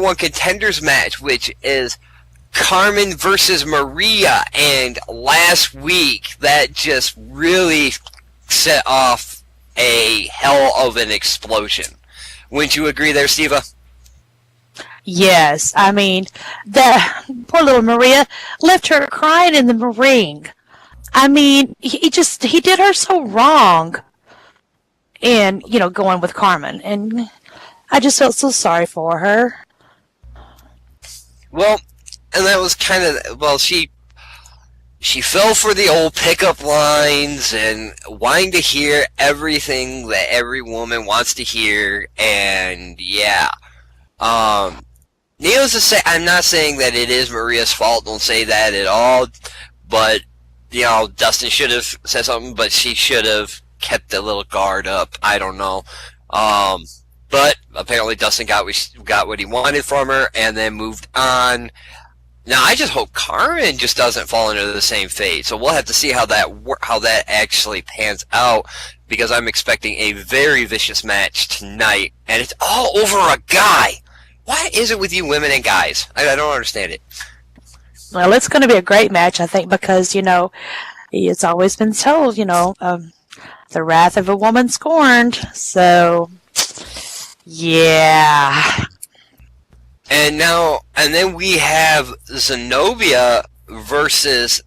one contenders match, which is Carmen versus Maria. And last week, that just really set off a hell of an explosion. Wouldn't you agree there, Steva? Yes, I mean, the poor little Maria left her crying in the ring. I mean, he did her so wrong. And, going with Carmen. And I just felt so sorry for her. Well, and that was kind of, well, she fell for the old pickup lines and wanting to hear everything that every woman wants to hear. And, yeah. Needless to say, I'm not saying that it is Maria's fault. Don't say that at all. But, Dustin should have said something, but she should have kept a little guard up. I don't know. But apparently Dustin got what he wanted from her and then moved on. Now, I just hope Carmen just doesn't fall into the same fate. So we'll have to see how that actually pans out, because I'm expecting a very vicious match tonight, and it's all over a guy. Why is it with you women and guys? I don't understand it. Well, it's going to be a great match, I think, because, it's always been told, the wrath of a woman scorned. So, yeah. And then we have Zenobia versus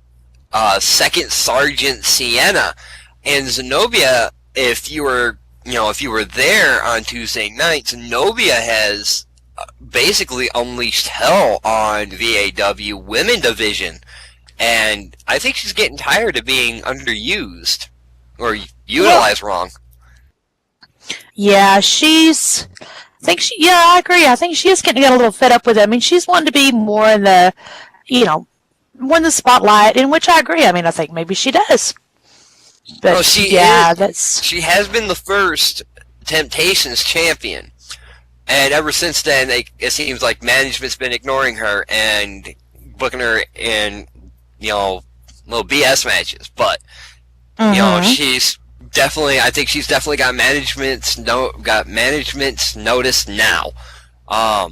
Second Sergeant Sienna. And Zenobia, if you were there on Tuesday night, Zenobia has basically unleashed hell on VAW women division, and I think she's getting tired of being underused or utilized wrong. Yeah, I agree. I think she is getting a little fed up with it. I mean, she's wanting to be more in the, more in the spotlight, in which I agree. I mean, I think maybe she does. But she has been the first Temptations champion. And ever since then, it seems like management's been ignoring her and booking her in, little BS matches. But, she's definitely, I think she's definitely got management's notice now. So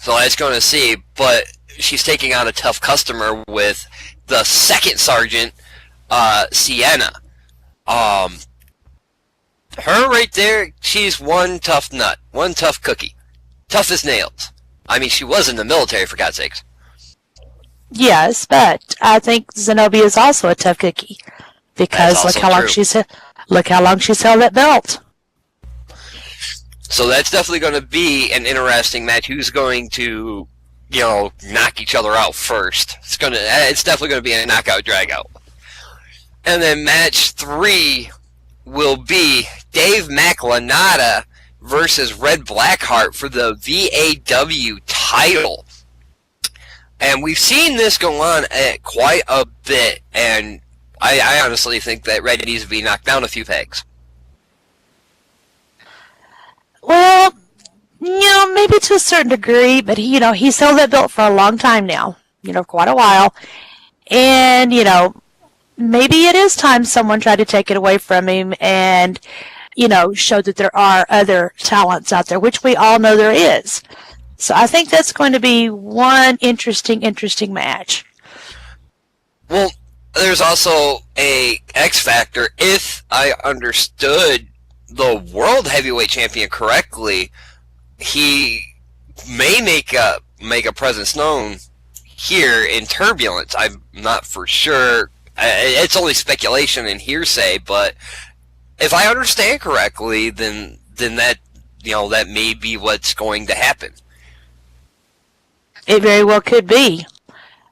that's going to see. But she's taking on a tough customer with the Second Sergeant, Sienna. Her right there, she's one tough nut, one tough cookie. Tough as nails. I mean, she was in the military, for God's sakes. Yes, but I think Zenobia is also a tough cookie. Because look how long she's held that belt. So that's definitely going to be an interesting match. Who's going to, knock each other out first? It's definitely going to be a knockout dragout. And then match 3 will be Dave McLanata versus Red Blackheart for the VAW title. And we've seen this go on quite a bit, and I honestly think that Red needs to be knocked down a few pegs. Well, maybe to a certain degree, but he's held that belt for a long time now, quite a while. And, maybe it is time someone tried to take it away from him and, show that there are other talents out there, which we all know there is. So I think that's going to be one interesting match. Well, there's also a X factor. If I understood the World Heavyweight Champion correctly, he may make a presence known here in Turbulence. I'm not for sure. It's only speculation and hearsay, but if I understand correctly, then that that may be what's going to happen. It very well could be,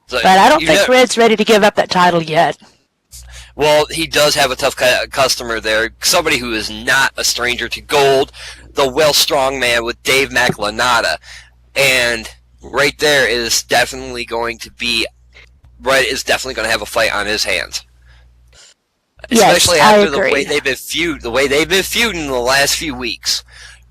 but I don't think Red's ready to give up that title yet. Well, he does have a tough customer there, somebody who is not a stranger to gold, the well-strong man with Dave McLanata, and right there is definitely going to be. Red is definitely going to have a fight on his hands. Especially after the way they've been feuding in the last few weeks.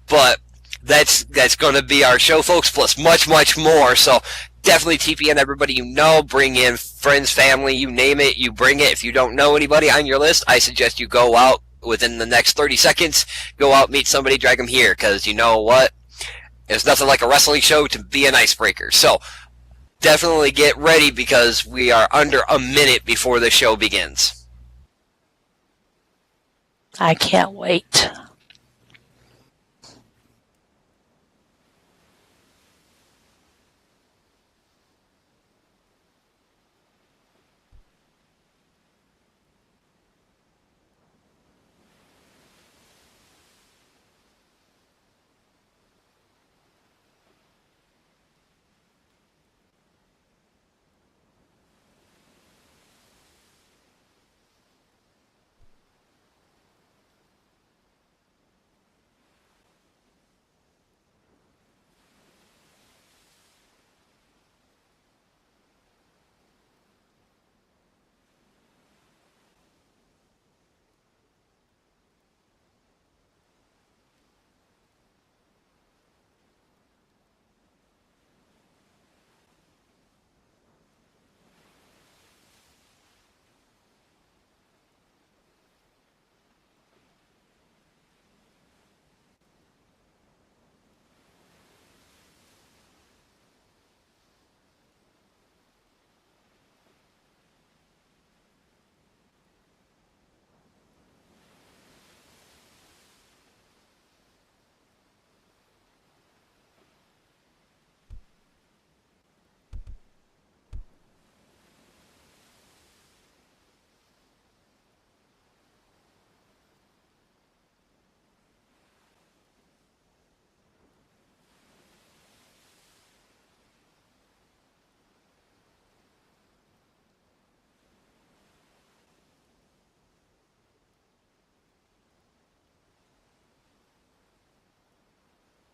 But that's going to be our show, folks, plus much, much more. So definitely TPN everybody bring in friends, family, you name it, you bring it. If you don't know anybody on your list, I suggest you go out within the next 30 seconds, go out, meet somebody, drag them here, because you know what? There's nothing like a wrestling show to be an icebreaker. So definitely get ready because we are under a minute before the show begins. I can't wait.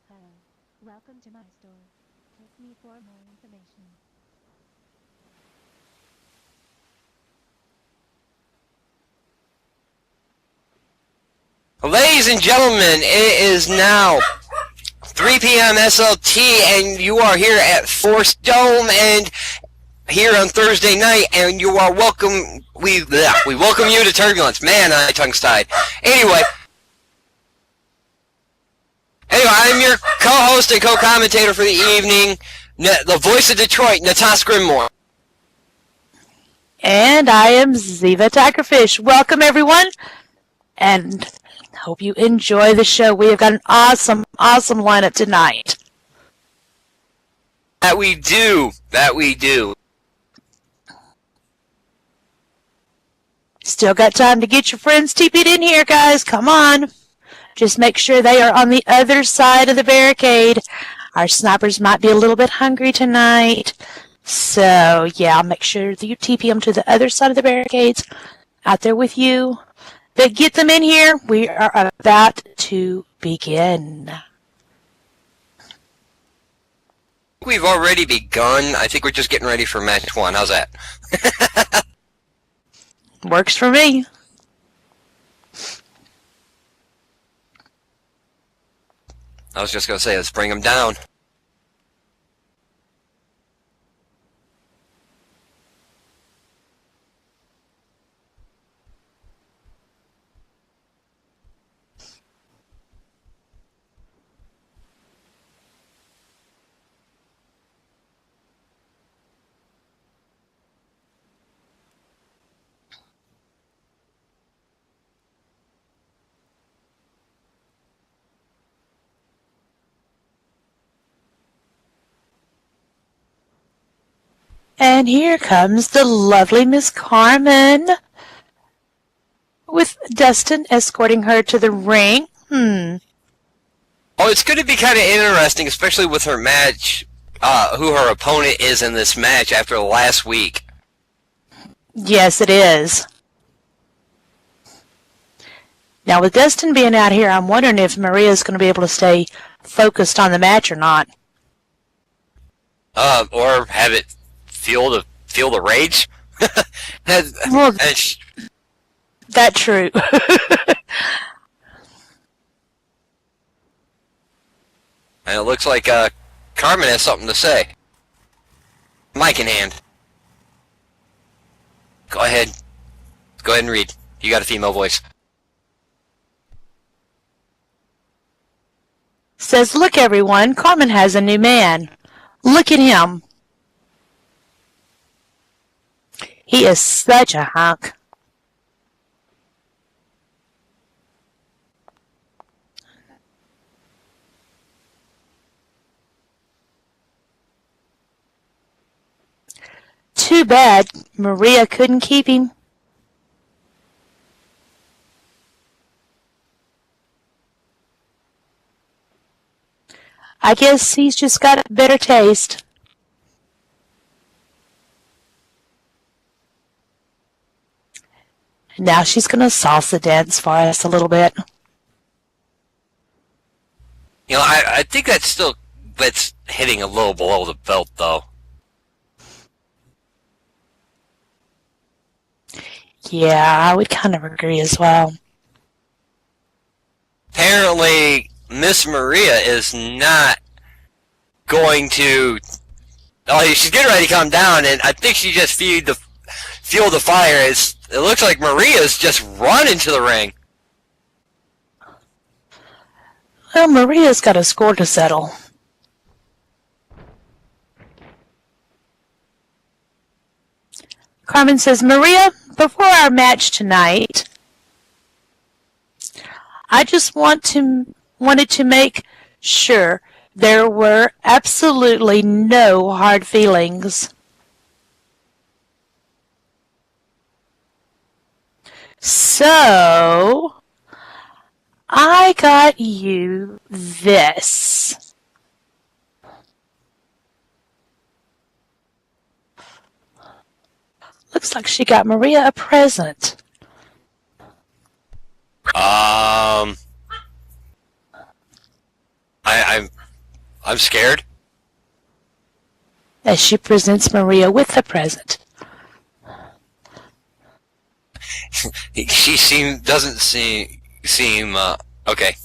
Hello. Welcome to my store. Click me for more information. Ladies and gentlemen, it is now 3 p.m. SLT, and you are here at Force Dome, and here on Thursday night, and you are welcome. We welcome you to Turbulence. Man, I tongue-tied. Anyway, I'm your co-host and co-commentator for the evening, the voice of Detroit, Natasha Grimmore. And I am Ziva Tigerfish. Welcome, everyone, and hope you enjoy the show. We have got an awesome lineup tonight. That we do. Still got time to get your friends TP'd in here, guys. Come on. Just make sure they are on the other side of the barricade. Our snipers might be a little bit hungry tonight. So, yeah, make sure that you TP them to the other side of the barricades. Out there with you. But get them in here. We are about to begin. We've already begun. I think we're just getting ready for match 1. How's that? Works for me. I was just going to say, let's bring them down. And here comes the lovely Miss Carmen with Dustin escorting her to the ring. Oh, it's going to be kind of interesting, especially with her match, who her opponent is in this match after last week. Yes, it is. Now, with Dustin being out here, I'm wondering if Maria's going to be able to stay focused on the match or not. Or have it feel the rage. Well, that's true. And it looks like Carmen has something to say. Mic in hand. Go ahead. Go ahead and read. You got a female voice. says, "Look, everyone, Carmen has a new man. Look at him. He is such a hunk." Too bad Maria couldn't keep him. I guess he's just got a better taste. Now she's going to salsa dance for us a little bit. You know, I think that's hitting a little below the belt, though. Yeah, I would kind of agree as well. Apparently, Miss Maria is not going to. Oh, she's getting ready to come down, and I think she just fueled the fire. It looks like Maria's just running to the ring. Well, Maria's got a score to settle. Carmen says, "Maria, before our match tonight, I just wanted to make sure there were absolutely no hard feelings. So, I got you this." Looks like she got Maria a present. I'm scared. As she presents Maria with the present. She doesn't seem okay.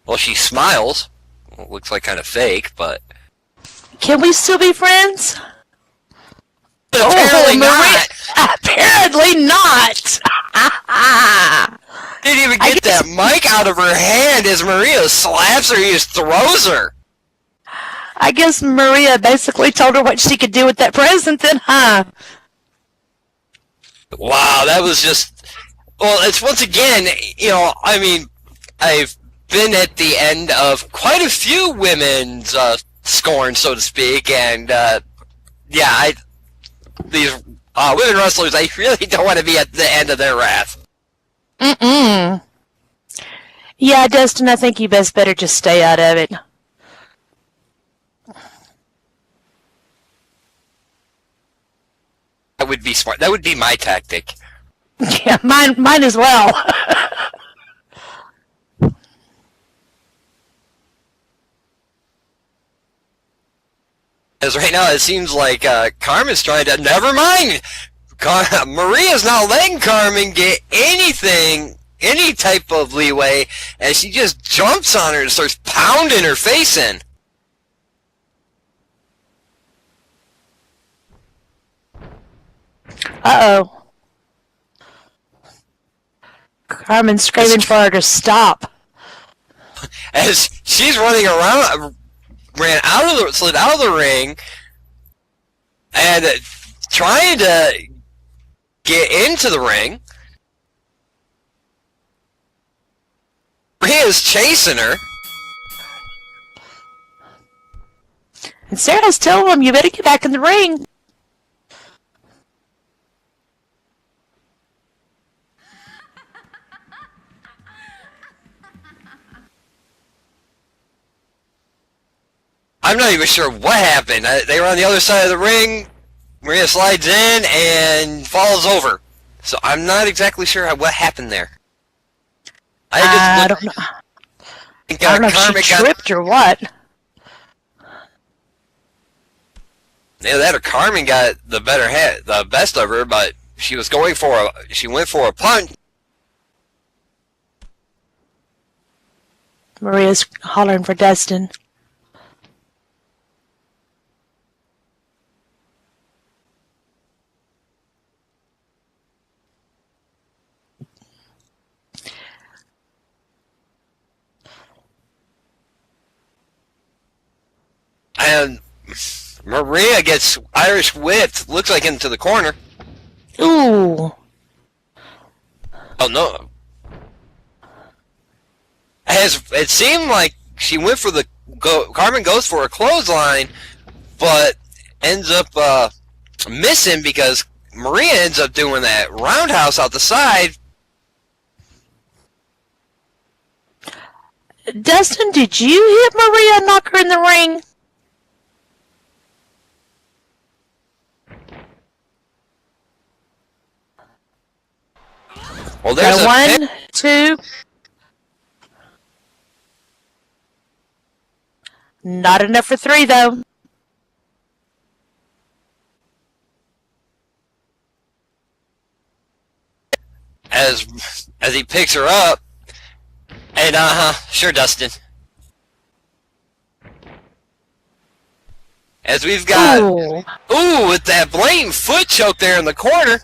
Well, she smiles. Well, looks like kind of fake, but Can we still be friends? apparently not. Apparently not. Didn't even get that mic out of her hand as Maria slaps her. He just throws her. I guess Maria basically told her what she could do with that present then, huh? Wow, that was just. Well, it's once again, you know, I mean, I've been at the end of quite a few women's scorn, so to speak, and yeah, these women wrestlers, I really don't want to be at the end of their wrath. Mm-mm. Yeah, Dustin, I think you better just stay out of it. That would be smart. That would be my tactic. Yeah, mine as well. Because right now it seems like Carmen's trying to. Never mind. Maria's not letting Carmen get anything, any type of leeway, and she just jumps on her and starts pounding her face in. Uh-oh. Carmen's screaming for her to stop. As she's running around, slid out of the ring, and trying to get into the ring. Maria's chasing her. And Sarah's telling him, "You better get back in the ring." I'm not even sure what happened. They were on the other side of the ring. Maria slides in and falls over. So I'm not exactly sure what happened there. I don't know. I don't know if she tripped or what. Yeah, that or Carmen got the best of her, but she went for a punch. Maria's hollering for Dustin. And Maria gets Irish whipped, looks like into the corner. Ooh. Oh no. It seemed like she went for Carmen goes for a clothesline, but ends up missing because Maria ends up doing that roundhouse out the side. Dustin, did you hit Maria and knock her in the ring? Well, there's one, two. Not enough for three, though. As he picks her up, and sure, Dustin. As we've got ooh, with that blatant foot choke there in the corner.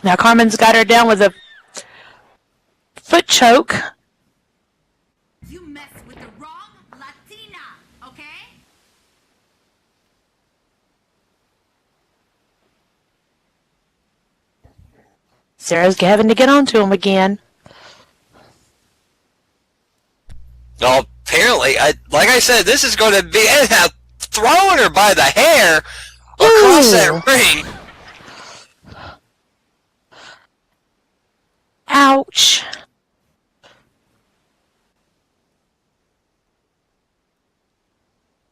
Now Carmen's got her down with a foot choke. You mess with the wrong Latina, okay? Sarah's having to get onto him again. Well, apparently, like I said, this is going to be throwing her by the hair across that ring. Ouch.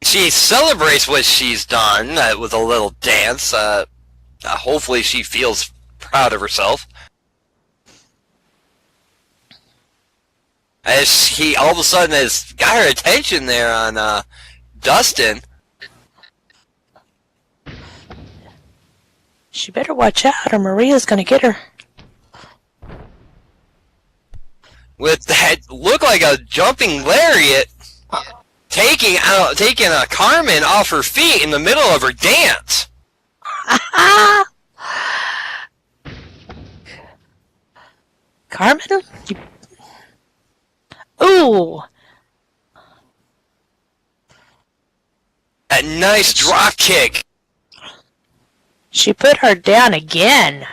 She celebrates what she's done with a little dance. Hopefully she feels proud of herself. As he all of a sudden has got her attention there on Dustin. She better watch out or Maria's going to get her. With that look like a jumping lariat, taking Carmen off her feet in the middle of her dance. Carmen? Ooh. A nice drop kick. She put her down again.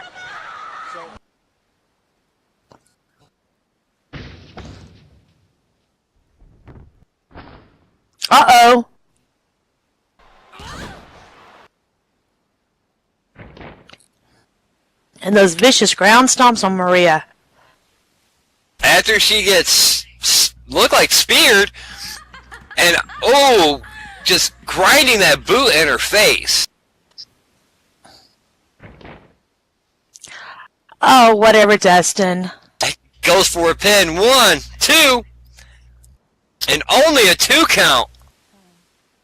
Uh-oh. And those vicious ground stomps on Maria. After she gets look like speared, and just grinding that boot in her face. Oh, whatever, Dustin. Goes for a pin. 1, 2, and only a 2 count.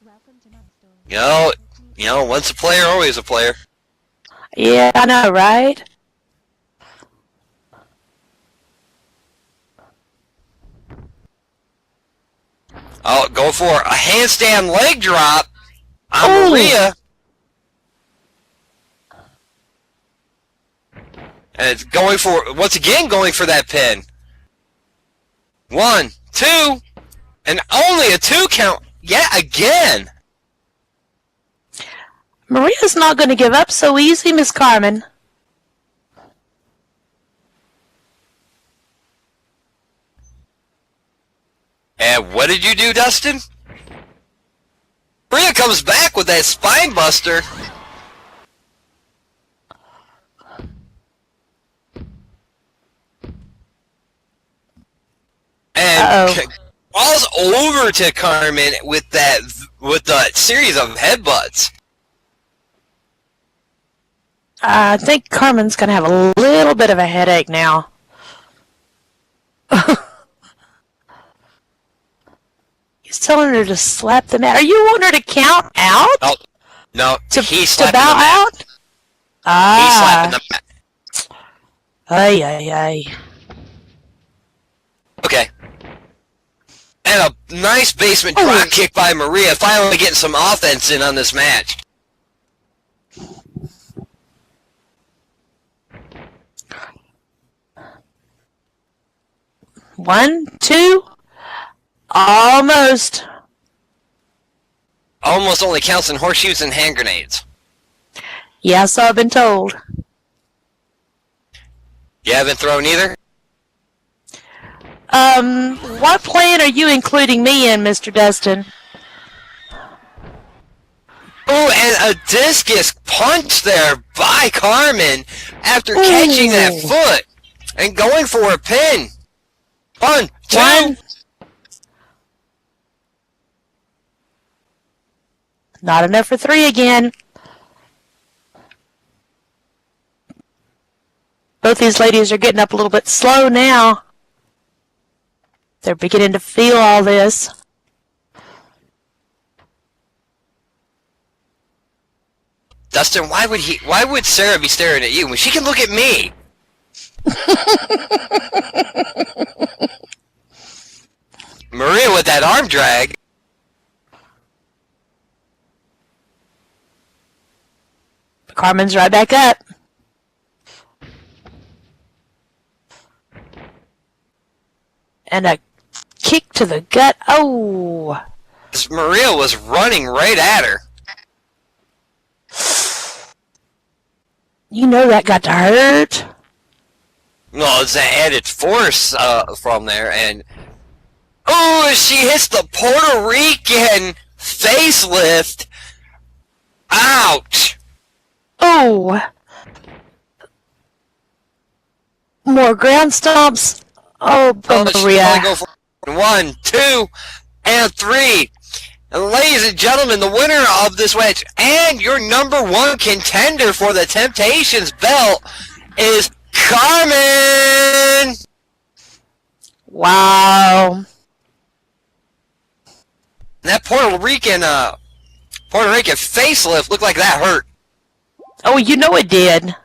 Welcome to my store. You know, once a player, always a player. Yeah, I know, right? I'll go for a handstand leg drop on Maria. And it's going for, once again, going for that pin. 1, 2, and only a 2 count yet again. Maria's not going to give up so easy, Miss Carmen. And what did you do, Dustin? Maria comes back with that spine buster. And falls over to Carmen with that series of headbutts. I think Carmen's going to have a little bit of a headache now. He's telling her to slap the mat. Are you wanting her to count out? Oh, no, he's slapping to bow the mat. out? Ah. He's slapping the mat. Ay, ay, ay. Okay. And a nice basement drop kick by Maria, finally getting some offense in on this match. 1, 2. Almost. Almost only counts in horseshoes and hand grenades. Yeah, so I've been told. You haven't thrown either? What plan are you including me in, Mr. Dustin? Oh, and a discus punch there by Carmen after catching that foot and going for a pin. 1, 2. 1. Not enough for 3 again. Both these ladies are getting up a little bit slow now. They're beginning to feel all this. Dustin, why would Sarah be staring at you when she can look at me? Maria with that arm drag. Carmen's right back up. And a kick to the gut. Oh. Maria was running right at her. You know that got to hurt. No, it's that added force from there. And oh, she hits the Puerto Rican facelift. Ouch. Oh. More ground stomps. Oh, Maria. Go for 1, 2, and 3. And ladies and gentlemen, the winner of this match and your #1 contender for the Temptations belt is Carmen. Wow. That Puerto Rican facelift looked like that hurt. Oh, you know it did.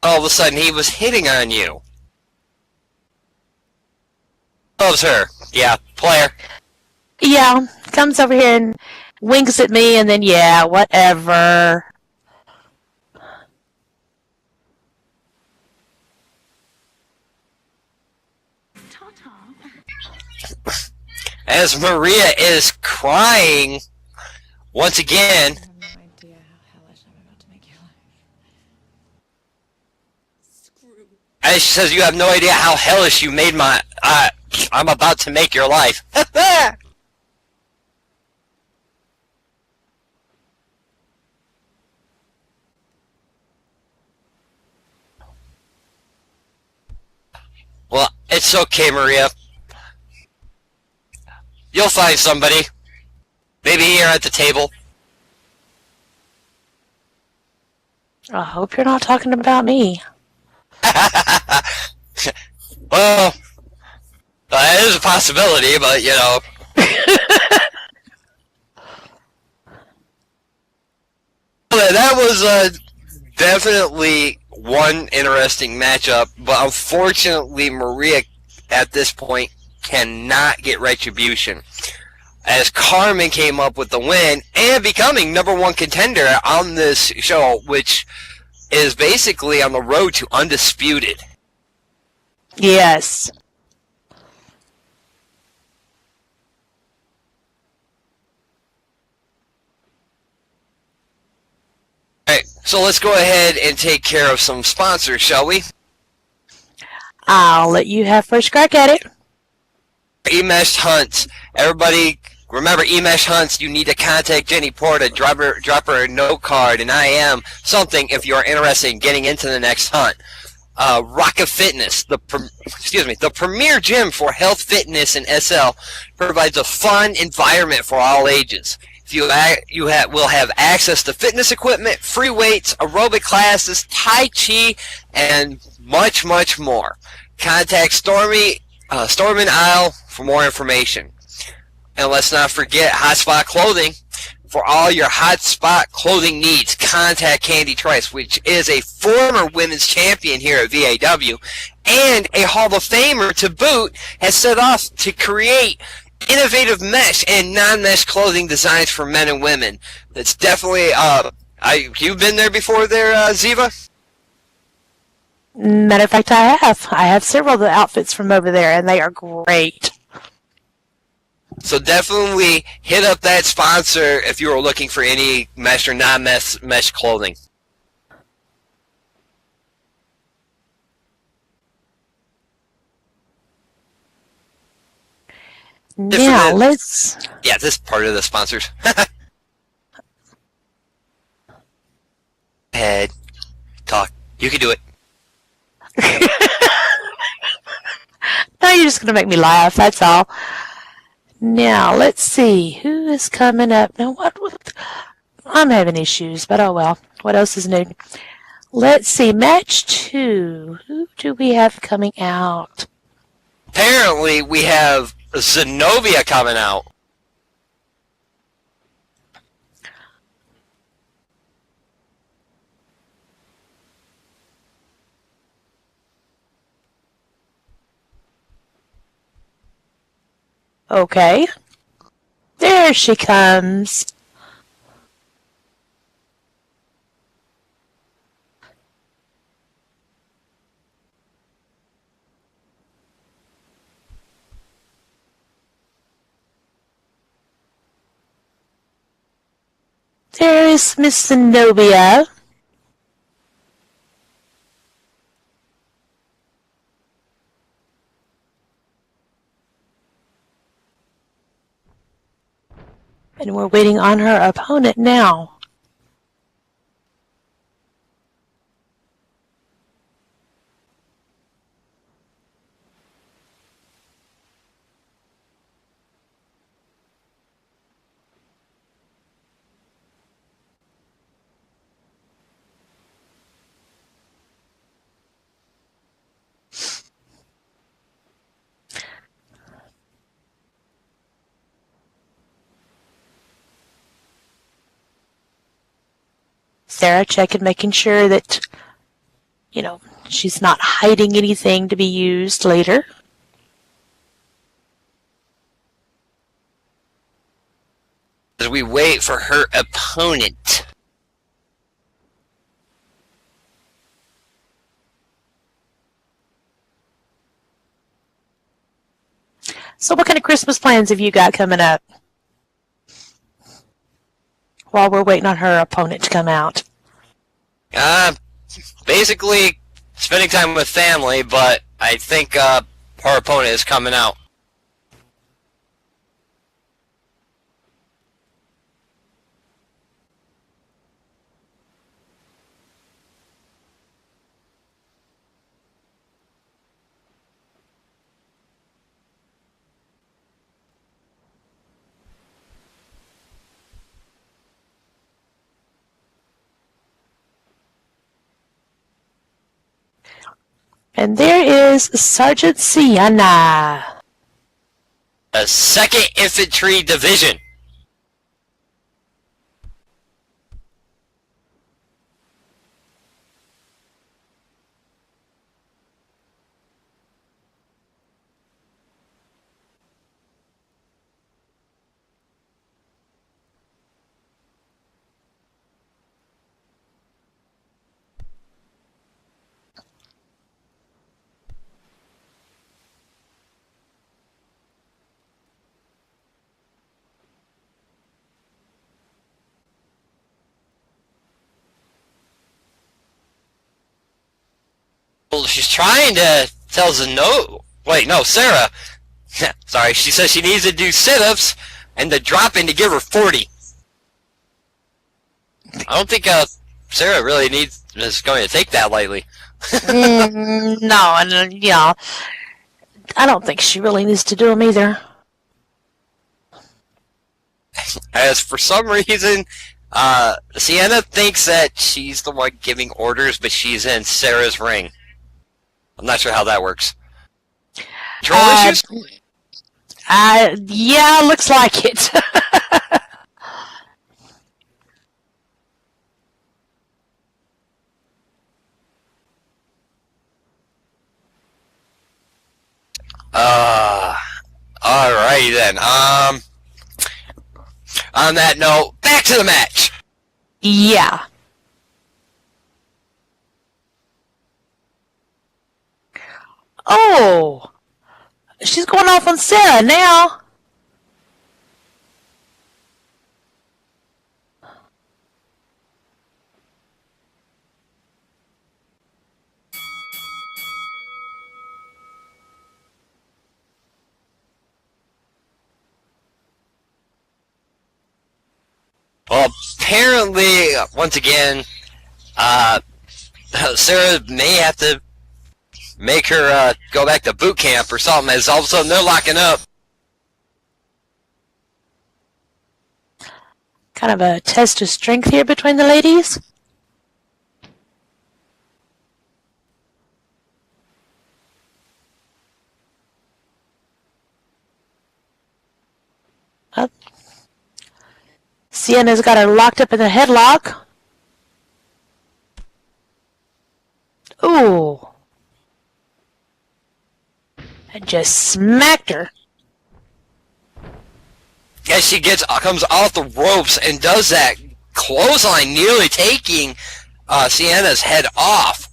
All of a sudden he was hitting on you. Loves her. Yeah, player. Yeah, comes over here and winks at me and then, yeah, whatever. As Maria is crying once again. As she says, you have no idea how hellish you made my... I'm about to make your life. Well, it's okay, Maria. You'll find somebody. Maybe here at the table. I hope you're not talking about me. Well, it is a possibility, but, you know. That was definitely one interesting matchup, but unfortunately Maria at this point cannot get retribution, as Carmen came up with the win and becoming #1 contender on this show, which is basically on the road to undisputed. Yes. Alright, so let's go ahead and take care of some sponsors, shall we? I'll let you have first crack at it. E-Mesh Hunts. Everybody, remember E-Mesh Hunts, you need to contact Jenny Porta, drop her a note card, and I am something if you're interested in getting into the next hunt. Rocket Fitness, the premier gym for health, fitness, and SL, provides a fun environment for all ages. You will have access to fitness equipment, free weights, aerobic classes, Tai Chi, and much, much more. Contact Stormy and Isle for more information. And let's not forget Hotspot Clothing. For all your Hotspot clothing needs, contact Candy Trice, which is a former women's champion here at VAW and a Hall of Famer to boot, has set off to create innovative mesh and non-mesh clothing designs for men and women. That's definitely you've been there before there, Ziva? Matter of fact, I have. I have several of the outfits from over there, and they are great. So definitely hit up that sponsor if you are looking for any mesh or non-mesh clothing. Now, let's... Yeah, this is part of the sponsors. Head, talk. You can do it. No, you're just going to make me laugh, that's all. Now, let's see. Who is coming up? Now, what? I'm having issues, but oh well. What else is new? Let's see. Match 2. Who do we have coming out? Apparently, we have Zenobia coming out. Okay. There she comes. There is Miss Zenobia. And we're waiting on her opponent now. Sarah checking, making sure that, she's not hiding anything to be used later. As we wait for her opponent. So what kind of Christmas plans have you got coming up? While we're waiting on her opponent to come out. Basically spending time with family, but I think her opponent is coming out. And there is Sergeant Sienna. A 2nd Infantry Division. Well, she's trying to tell Sarah. Sorry, she says she needs to do sit-ups and the drop-in to give her 40. I don't think Sarah really is going to take that lightly. No, and I don't think she really needs to do them either. As for some reason, Sienna thinks that she's the one giving orders, but she's in Sarah's ring. I'm not sure how that works. Control issues? Yeah, looks like it. Alrighty. Alrighty then. On that note, back to the match. Yeah. Oh, she's going off on Sarah now. Well, apparently, once again, Sarah may have to make her go back to boot camp or something, as all of a sudden they're locking up. Kind of a test of strength here between the ladies. Oh. Sienna's got her locked up in the headlock. Ooh. And just smacked her. As she comes off the ropes and does that clothesline, nearly taking Sienna's head off.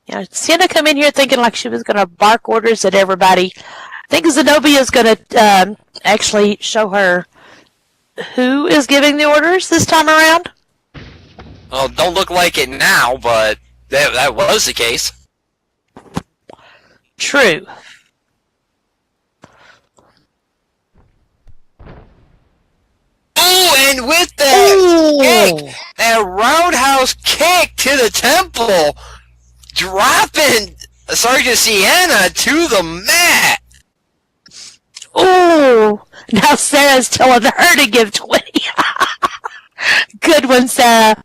Yeah, Sienna come in here thinking like she was going to bark orders at everybody. I think Zenobia's going to actually show her who is giving the orders this time around. Well, don't look like it now, but that was the case. True. Oh, and with that kick, that roundhouse kick to the temple, dropping Sergeant Sienna to the mat. Ooh. Now Sarah's telling her to give 20. Good one, Sarah.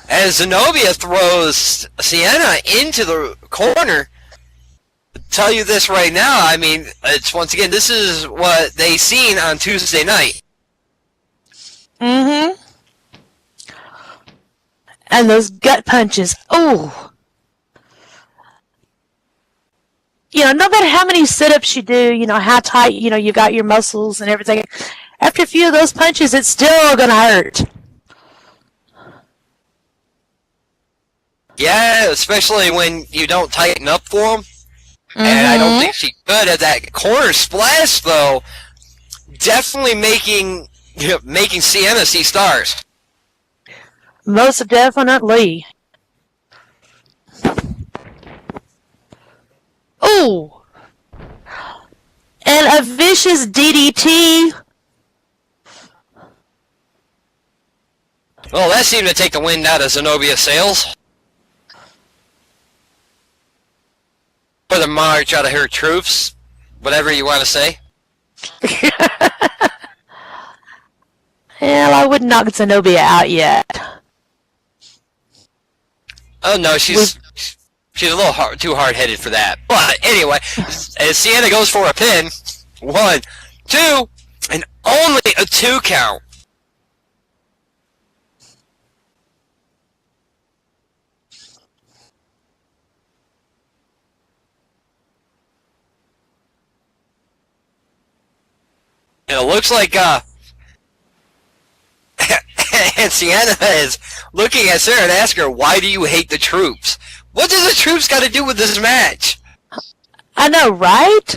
As Zenobia throws Sienna into the corner, I'll tell you this right now, I mean, it's once again, this is what they seen on Tuesday night. Mm-hmm. And those gut punches. Ooh. You know, no matter how many sit-ups you do, you know, how tight, you know, you got your muscles and everything, after a few of those punches, it's still going to hurt. Yeah, especially when you don't tighten up for them. Mm-hmm. And I don't think she could at that corner splash, though. Definitely making Sienna see stars. Most definitely. Ooh. And a vicious DDT. Well, that seemed to take the wind out of Zenobia's sails. For the march out of her troops, whatever you want to say. Well, I wouldn't knock Zenobia out yet. Oh no, she's a little too hard-headed for that. But anyway, as Sienna goes for a pin, 1, 2, and only a 2 count. And it looks like and Sienna is looking at Sarah and asking her, why do you hate the troops? What does the troops got to do with this match? I know, right?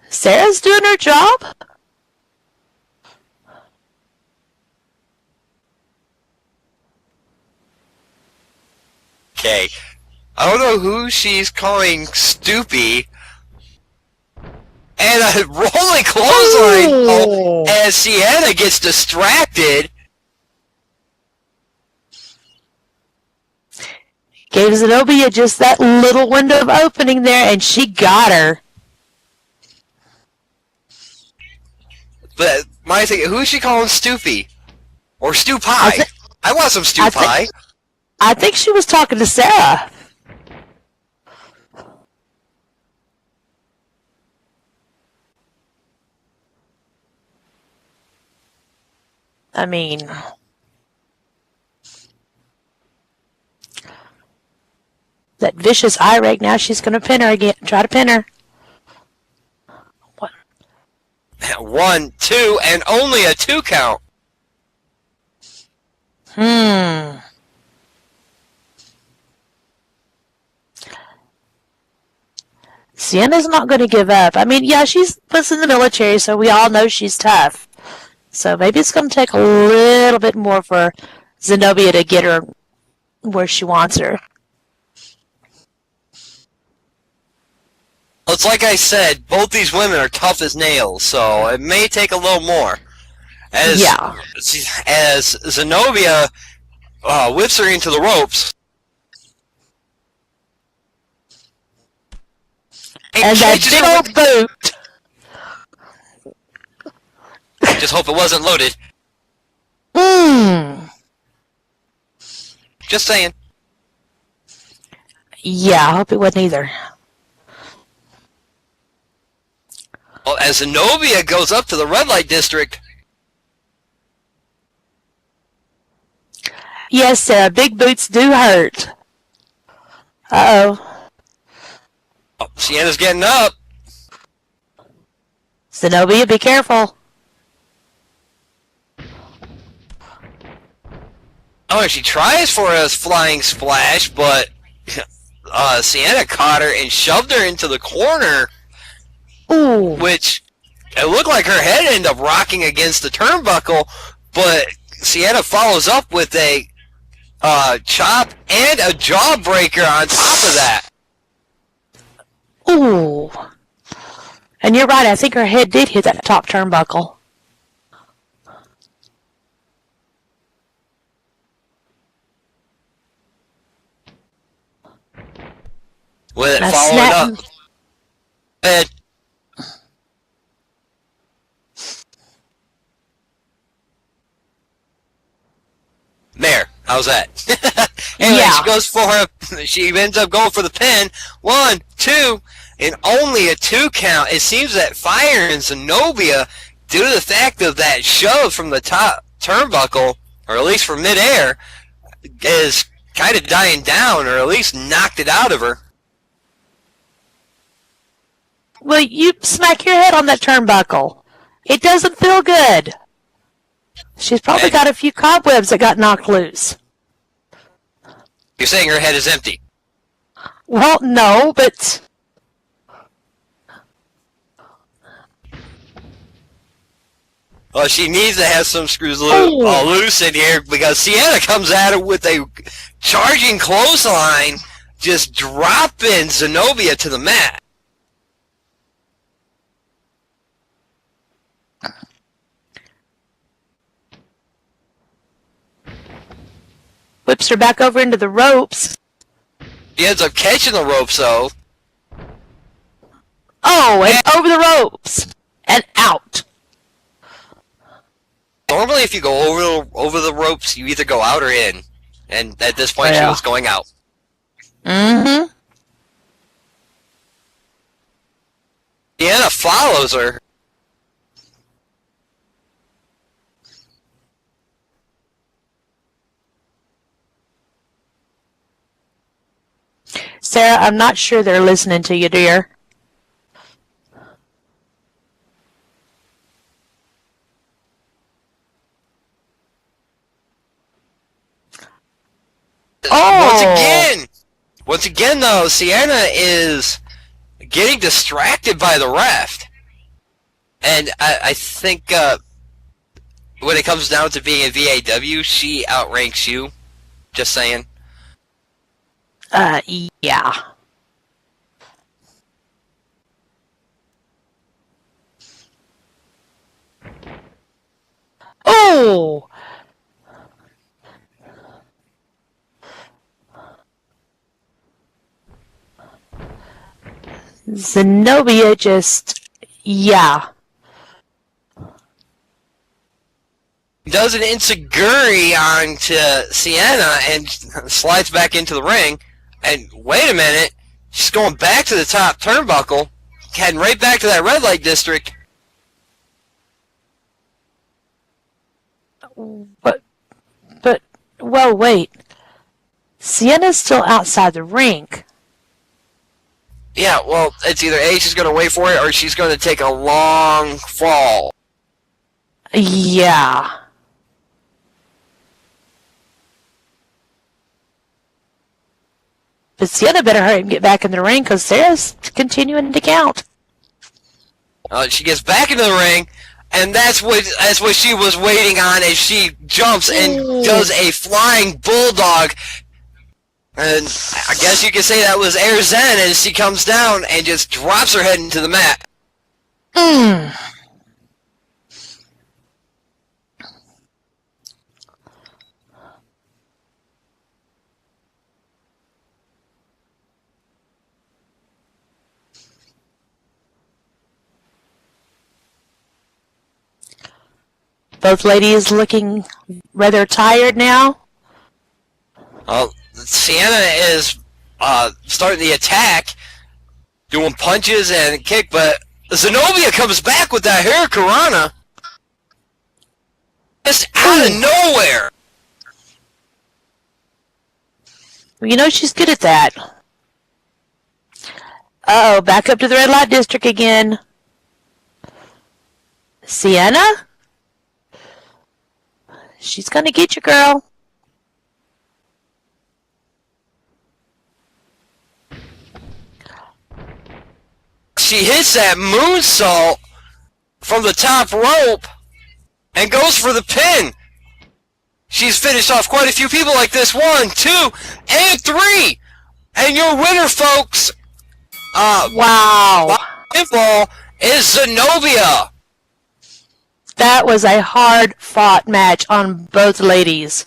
Sarah's doing her job. Okay. I don't know who she's calling Stoopy. And a rolling clothesline as Sienna gets distracted. Gave Zenobia just that little window of opening there, and she got her. But my thing, who is she calling Stoopy? Or Stew Pie? I want some Stew Pie. I think she was talking to Sarah. I mean, that vicious eye rake. Now she's going to pin her again. Try to pin her. 1, 2, and only a 2 count. Sienna's not going to give up. I mean, yeah, she's in the military, so we all know she's tough. So maybe it's going to take a little bit more for Zenobia to get her where she wants her. It's like I said, both these women are tough as nails, so it may take a little more. As Zenobia whips her into the ropes. And that big old boot. Just hope it wasn't loaded. Just saying. Yeah, I hope it wasn't either. Well, as Zenobia goes up to the red light district. Yes, Sarah, big boots do hurt. Uh-oh. Oh, Sienna's getting up. Zenobia, be careful. Oh, she tries for a flying splash, but Sienna caught her and shoved her into the corner. Ooh. Which, it looked like her head ended up rocking against the turnbuckle, but Sienna follows up with a chop and a jawbreaker on top of that. Ooh. And you're right, I think her head did hit that top turnbuckle. With it Now following up. And there, how's that? Anyway, Yeah. she goes for her. She ends up going for the pin. 1, 2, and only a 2 count. It seems that Fire and Zenobia, due to the fact of that shove from the top turnbuckle, or at least from midair, is kind of dying down, or at least knocked it out of her. Well, you smack your head on that turnbuckle. It doesn't feel good. She's probably got a few cobwebs that got knocked loose. You're saying her head is empty. Well, no, but... Well, she needs to have some screws loose in here because Sienna comes at her with a charging clothesline, just dropping Zenobia to the mat. Whips her back over into the ropes. She ends up catching the ropes, though. Oh, and over the ropes. And out. Normally, if you go over the ropes, you either go out or in. And at this point, she was going out. Mm-hmm. Sienna follows her. Sarah, I'm not sure they're listening to you, dear. Oh! Once again, though, Sienna is getting distracted by the ref. And I think when it comes down to being a VAW, she outranks you. Just saying. Yeah. Oh! Zenobia just, yeah. Does an insecurity onto Sienna and slides back into the ring. And wait a minute, she's going back to the top turnbuckle, heading right back to that red light district. But, well, wait. Sienna's still outside the ring. Yeah, well, it's either A, she's going to wait for it, or she's going to take a long fall. Yeah. But Sienna better hurry and get back in the ring because Sarah's continuing to count. She gets back into the ring, and that's what she was waiting on as she jumps and does a flying bulldog. And I guess you could say that was Air Zen as she comes down and just drops her head into the mat. Both ladies looking rather tired now. Sienna is starting the attack, doing punches and kick, but Zenobia comes back with that Hurricanrana just out of nowhere. You know she's good at that. Uh-oh, back up to the red light district again. Sienna? She's gonna get you, girl. She hits that moonsault from the top rope and goes for the pin. She's finished off quite a few people like this. 1, 2, and 3. And your winner, folks, Wow. pinfall is Zenobia. That was a hard-fought match on both ladies.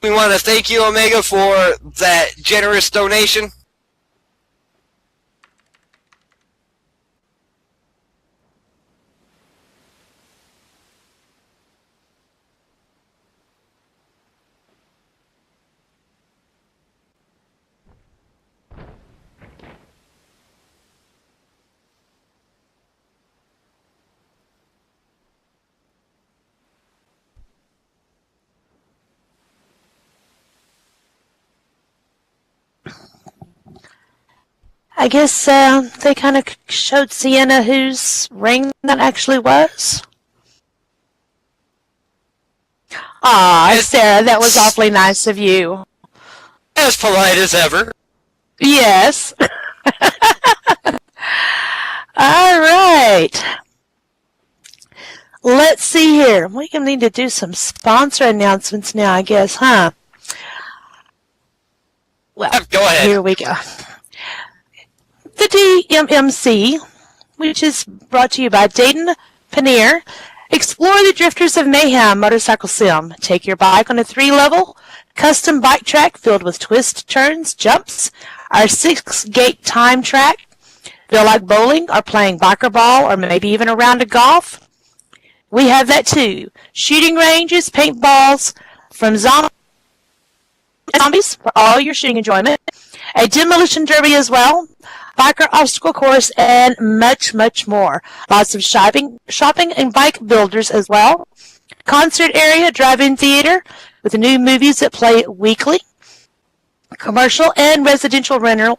We want to thank you, Omega, for that generous donation. I guess they kind of showed Sienna whose ring that actually was. Aw, Sarah, that was awfully nice of you. As polite as ever. Yes. All right. Let's see here. We're going to need to do some sponsor announcements now, I guess, huh? Well, Go ahead. here we go. The DMMC, which is brought to you by Dayton Pannier. Explore the Drifters of Mayhem Motorcycle Sim. Take your bike on a 3-level custom bike track filled with twists, turns, jumps. Our 6-gate time track. Feel like bowling or playing biker ball or maybe even a round of golf? We have that too. Shooting ranges, paintballs, from zombies for all your shooting enjoyment. A demolition derby as well. Biker obstacle course, and much, much more. Lots of shopping and bike builders as well. Concert area, drive-in theater with the new movies that play weekly. Commercial and residential rentals.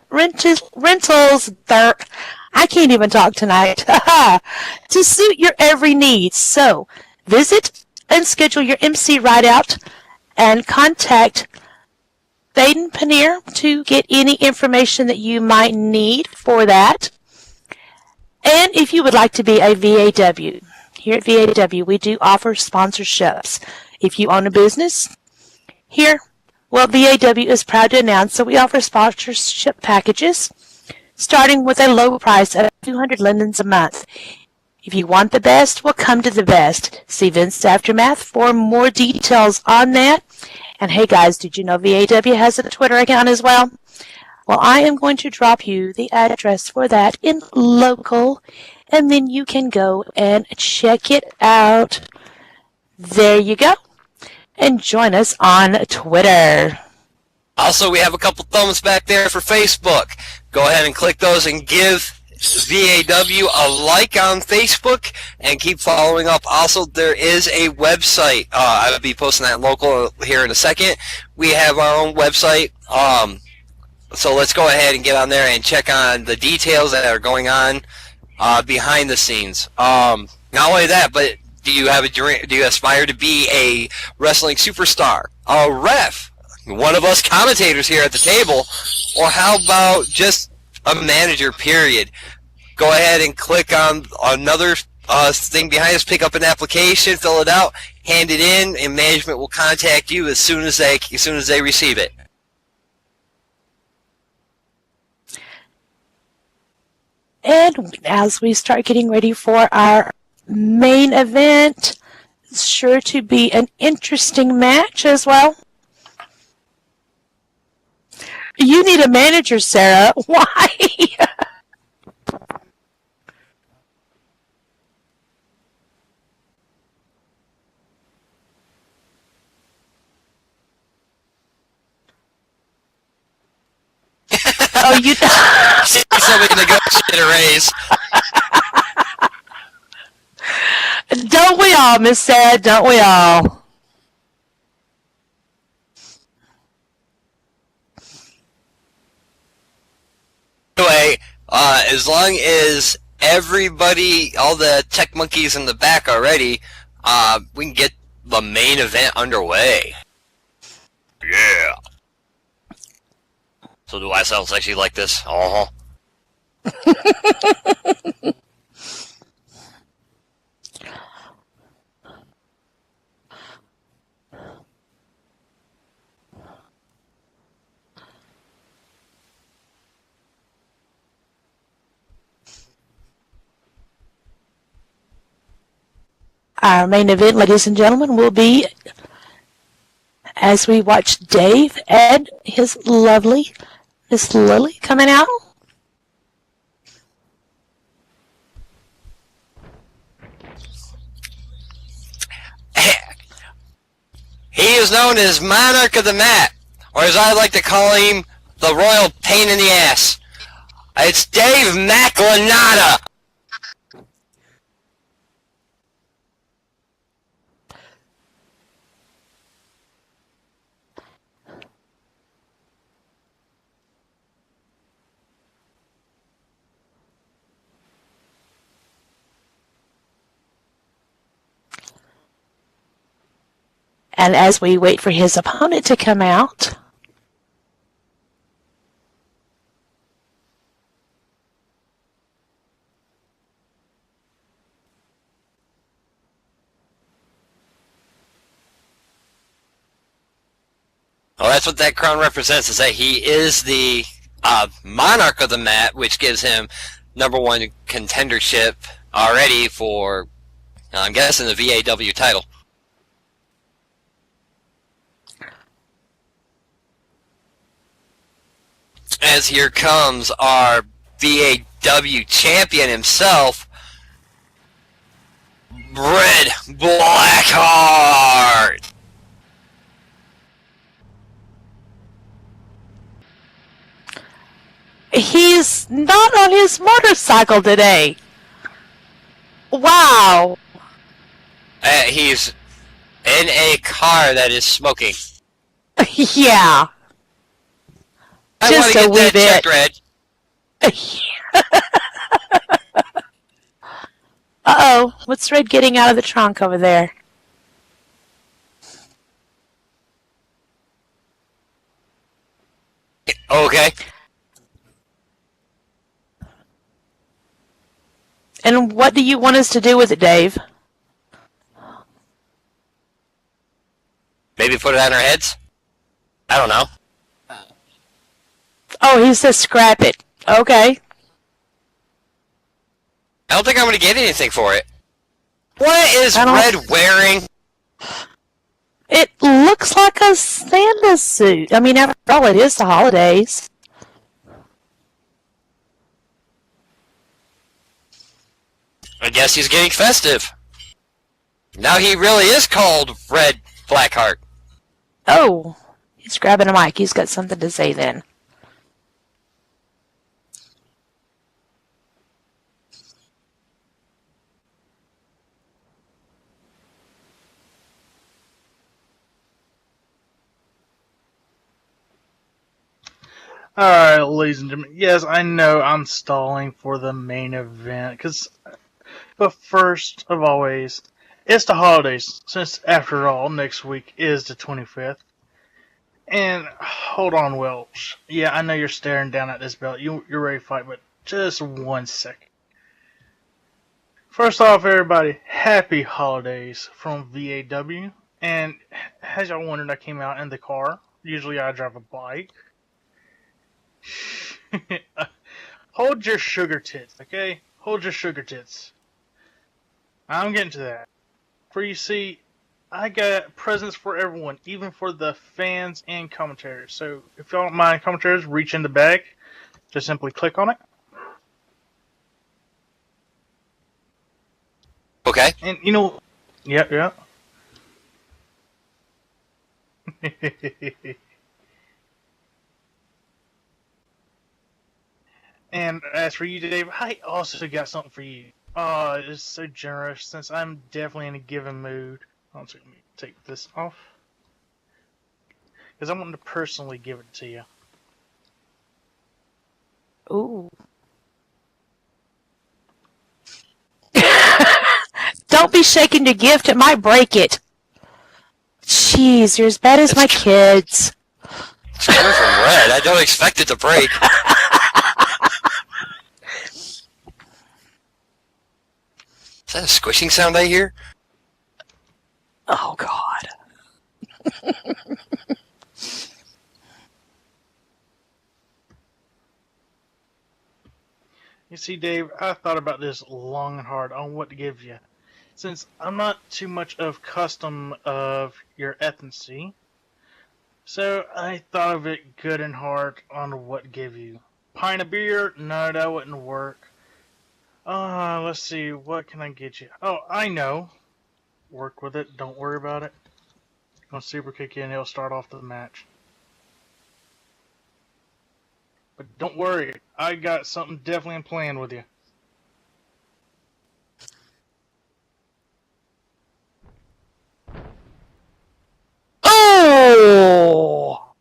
I can't even talk tonight. To suit your every need. So, visit and schedule your MC ride out and contact Baden Pannier to get any information that you might need for that. And if you would like to be a VAW, here at VAW, we do offer sponsorships. If you own a business, here, well, VAW is proud to announce that we offer sponsorship packages starting with a low price of 200 lindens a month. If you want the best, well, come to the best. See Vince Aftermath for more details on that. And hey guys, did you know VAW has a Twitter account as well? Well, I am going to drop you the address for that in local, and then you can go and check it out. There you go. And join us on Twitter. Also, we have a couple thumbs back there for Facebook. Go ahead and click those and give VAW a like on Facebook and keep following up. Also, there is a website. I will be posting that local here in a second. We have our own website. So let's go ahead and get on there and check on the details that are going on behind the scenes. Not only that, but do you have a dream? Do you aspire to be a wrestling superstar, a ref, one of us commentators here at the table, or how about just a manager, period? Go ahead and click on another thing behind us, pick up an application, fill it out, hand it in, and management will contact you as soon as they receive it. And as we start getting ready for our main event, it's sure to be an interesting match as well. You need a manager, Sarah. Why? Oh, you. Somebody can negotiate a raise. Don't we all, Miss Sarah? Don't we all? Anyway, as long as everybody, all the tech monkeys in the back are ready, we can get the main event underway. Yeah. So do I sound sexy like this? Uh-huh. Our main event, ladies and gentlemen, will be as we watch Dave and his lovely Miss Lily coming out. He is known as Monarch of the Mat, or as I like to call him, the Royal Pain in the Ass. It's Dave McLanata. And as we wait for his opponent to come out, Well, that's what that crown represents, is that he is the Monarch of the Mat, which gives him #1 contendership already for, I'm guessing, the VAW title. As here comes our VAW champion himself, Red Blackheart. he's not on his motorcycle today. Wow. He's in a car that is smoking. Yeah. I want Just to a get wee that checked, bit. Red. Uh-oh. What's Red getting out of the trunk over there? Okay. And what do you want us to do with it, Dave? Maybe put it on our heads? I don't know. Oh, he says scrap it. Okay. I don't think I'm going to get anything for it. What is I don't- Red wearing? It looks like a Santa suit. I mean, after all, it is the holidays. I guess he's getting festive. Now he really is called Red Blackheart. Oh, he's grabbing a mic. He's got something to say then. Alright, ladies and gentlemen. Yes, I know I'm stalling for the main event. But first of always, it's the holidays. Since, after all, next week is the 25th. And hold on, Welsh. Yeah, I know you're staring down at this belt. You're ready to fight, but just 1 second. First off, everybody, happy holidays from VAW. And as y'all wondered, I came out in the car. Usually I drive a bike. Hold your sugar tits, okay? Hold your sugar tits. I'm getting to that. For you see, I got presents for everyone, even for the fans and commentators. So if y'all don't mind commentators, reach in the bag. Just simply click on it. Okay. And you know, yeah. And as for you, Dave, I also got something for you. Oh, it's so generous since I'm definitely in a giving mood. Let me take this off. Because I wanted to personally give it to you. Ooh. Don't be shaking your gift, it might break it. Jeez, you're as bad as my kids. It's coming from Red. I don't expect it to break. Is that a squishing sound I hear? Oh, God. You see, Dave, I thought about this long and hard on what to give you. Since I'm not too much of custom of your ethnicity, so I thought of it good and hard on what to give you. Pint of beer? No, that wouldn't work. Let's see, what can I get you? Oh, I know. Work with it, don't worry about it. Gonna super kick you and he'll start off the match. But don't worry, I got something definitely in plan with you. Oh!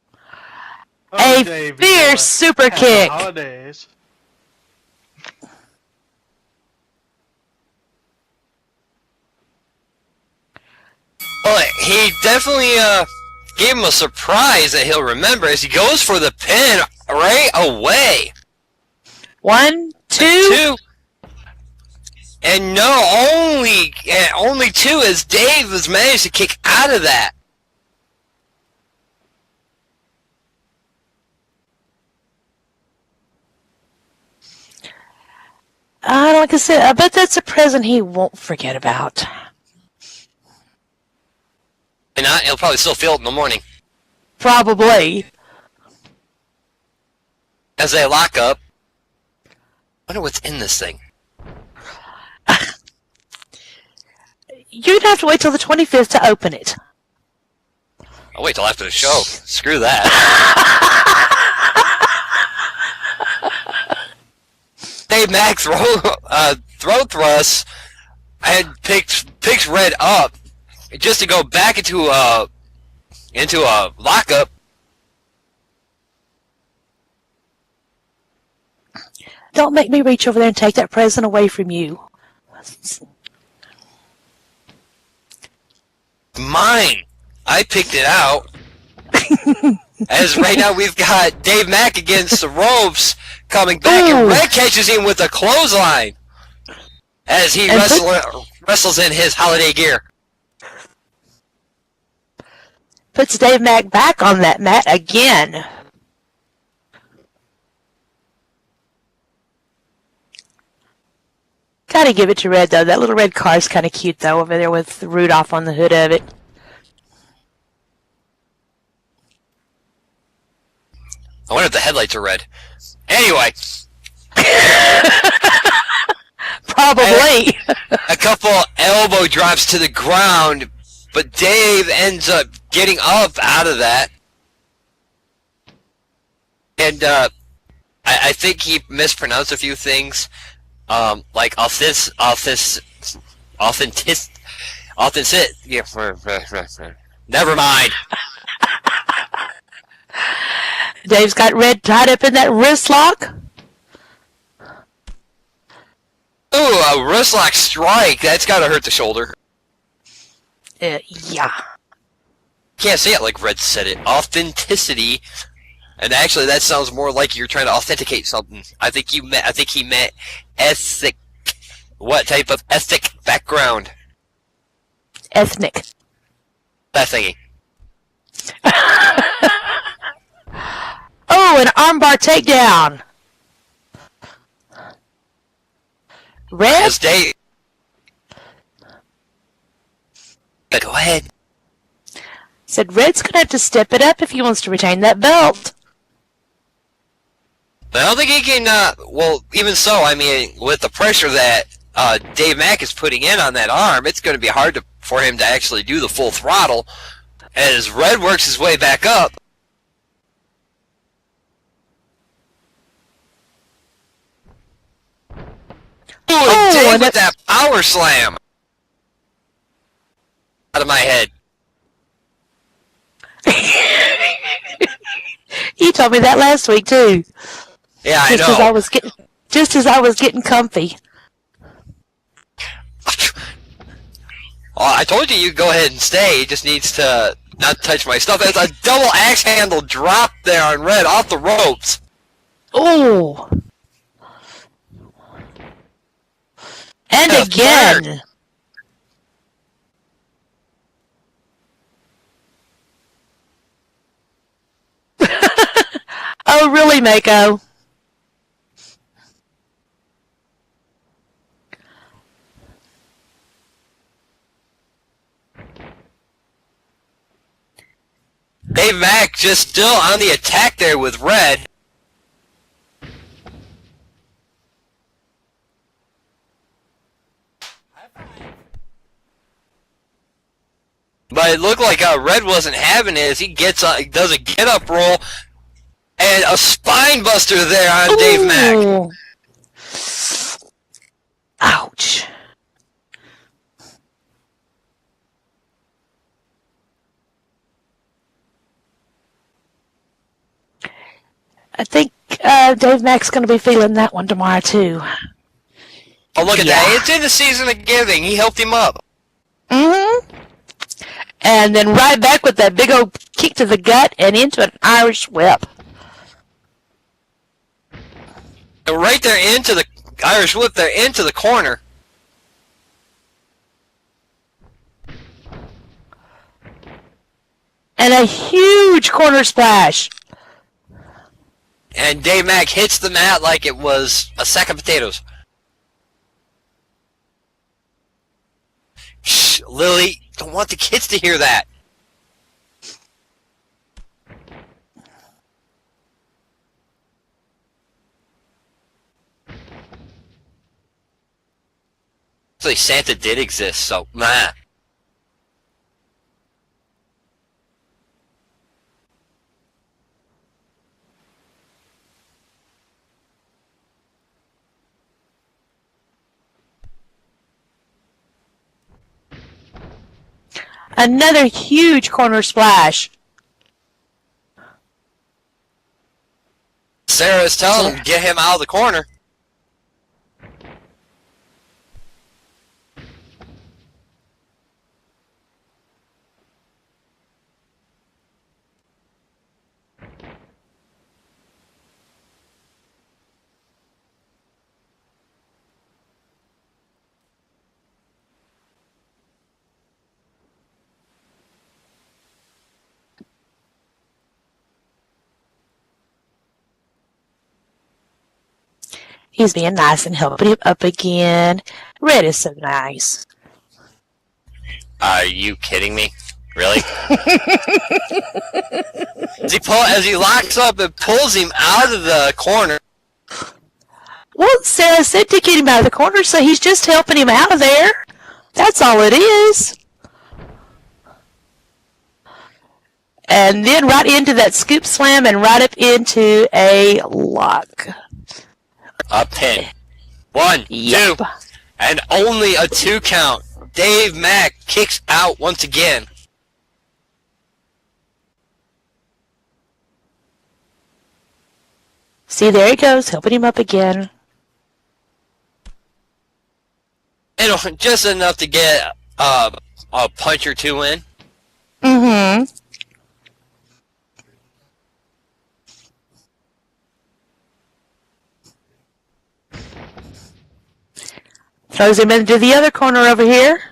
A Dave, fierce super happy kick. holidays. Well, he definitely gave him a surprise that he'll remember as he goes for the pin right away. 1, 2. 2. And no, only 2 as Dave has managed to kick out of that. Like I said, I bet that's a present he won't forget about. And he'll probably still feel it in the morning. Probably. As they lock up. I wonder what's in this thing. You're gonna have to wait till the 25th to open it. I'll wait till after the show. Screw that. Dave Mack throat thrust and picks Red up just to go back into a lockup. Don't make me reach over there and take that present away from you. Mine. I picked it out. As right now we've got Dave Mack against the ropes coming back, and Red catches him with a clothesline as he wrestles in his holiday gear. Puts Dave Mack back on that mat again. Gotta give it to Red, though. That little red car's kind of cute, though, over there with Rudolph on the hood of it. I wonder if the headlights are red. Anyway. Probably. A couple elbow drops to the ground, but Dave ends up getting up out of that. And I think he mispronounced a few things. Like authentic. Yeah, never mind. Dave's got Red tied up in that wrist lock. Ooh, a wrist lock strike. That's gotta hurt the shoulder. Yeah. Can't say it like Red said it. Authenticity. And actually, that sounds more like you're trying to authenticate something. I think he meant ethic. What type of ethic background? Ethnic. That thingy. Oh, an armbar takedown. Red? As Dave. Go ahead. Said Red's going to have to step it up if he wants to retain that belt. I don't think he can, well, even so, I mean, with the pressure that Dave Mack is putting in on that arm, it's going to be hard for him to actually do the full throttle. As Red works his way back up. Ooh, and Dave with that power slam. Out of my head. You told me that last week too. Yeah, I know. Just as I was getting comfy. Oh, I told you you'd go ahead and stay. He just needs to not touch my stuff. It's a double axe handle drop there on Red off the ropes. Oh. And again. Third. Oh, really, Mako? Dave Mack just still on the attack there with Red. But it looked like Red wasn't having it as he does a get-up roll and a spine buster there on Dave Mack. Ouch. I think Dave Mack's going to be feeling that one tomorrow, too. Oh, look at that. It's in the season of giving. He helped him up. Mm-hmm. And then right back with that big old kick to the gut and into an Irish whip. And right there into the Irish whip there into the corner. And a huge corner splash. And Dave Mack hits the mat like it was a sack of potatoes. Shh, Lily, don't want the kids to hear that. Actually, Santa did exist, so nah. Another huge corner splash. Sarah's telling him, get him out of the corner. He's being nice and helping him up again. Red is so nice. Are you kidding me? Really? As he locks up and pulls him out of the corner. Well, Sarah said to get him out of the corner, so he's just helping him out of there. That's all it is. And then right into that scoop slam and right up into a lock. A pin. 1, Yep. 2, and only a 2 count. Dave Mack kicks out once again. See, there he goes, helping him up again. And just enough to get a punch or two in. Mm-hmm. Throws him into the other corner over here.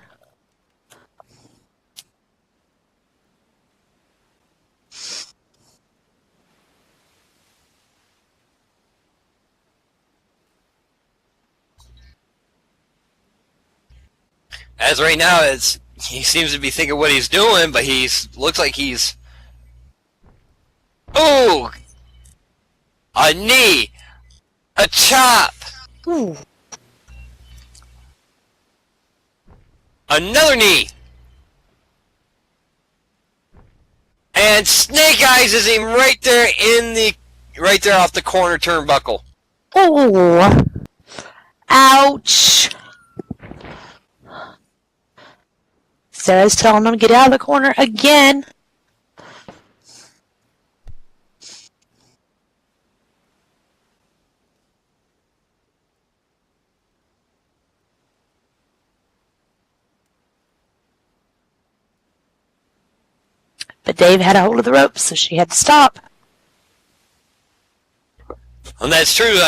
As right now, he seems to be thinking what he's doing, but looks like he's... Ooh! A knee! A chop! Ooh. Another knee! And Snake Eyes is him right there off the corner turnbuckle. Oh, ouch. Sarah's telling him to get out of the corner again. But Dave had a hold of the ropes, so she had to stop. And that's true.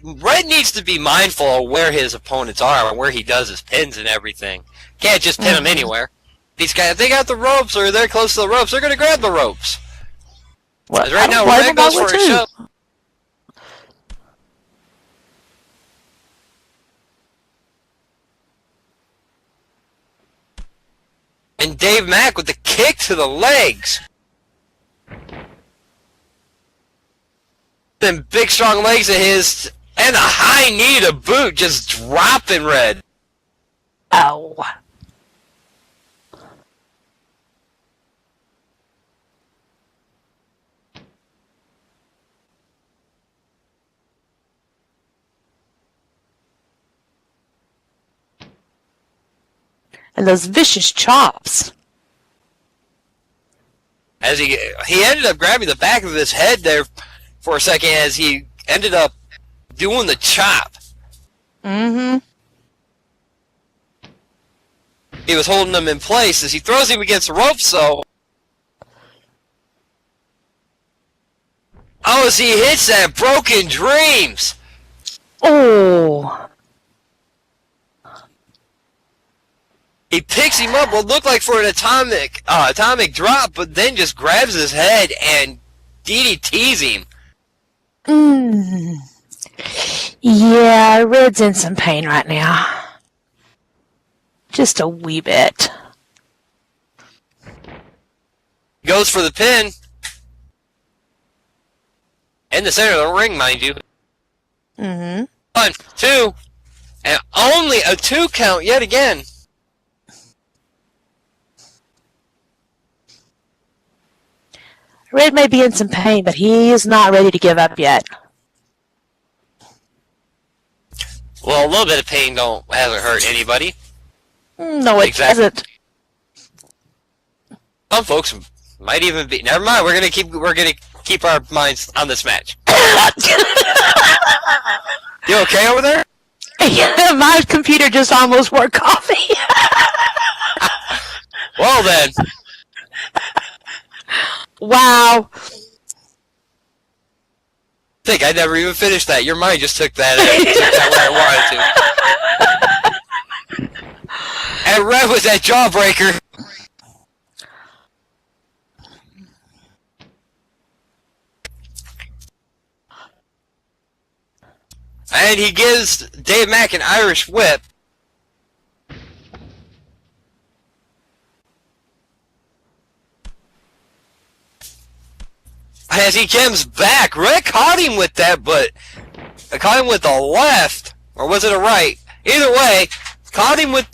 Red needs to be mindful of where his opponents are and where he does his pins and everything. Can't just pin them anywhere. These guys, if they got the ropes or they're close to the ropes, they're going to grab the ropes. Well, Right now, Red goes for a shove. And Dave Mack with the kick to the legs. Then big strong legs of his and a high knee to boot, just dropping Red. Ow. And those vicious chops. As he ended up grabbing the back of his head there for a second as he ended up doing the chop. Mm-hmm. He was holding him in place as he throws him against the ropes, so... Oh, as he hits that Broken Dreams! Oh. He picks him up what looked like for an atomic drop, but then just grabs his head and DDTs him. Yeah, Red's in some pain right now. Just a wee bit. Goes for the pin. In the center of the ring, mind you. Mm-hmm. 1, 2, and only a 2 count yet again. Red may be in some pain, but he is not ready to give up yet. Well, a little bit of pain hasn't hurt anybody. No, it Exactly. doesn't. Some folks might even be. Never mind. We're gonna keep our minds on this match. You okay over there? Yeah, my computer just almost poured coffee. Well then. Wow. I think I never even finished that. Your mind just took that where I wanted to. And Red was that jawbreaker. And he gives Dave Mack an Irish whip. As he comes back, Red caught him with that, but caught him with the left, or was it a right? Either way, caught him with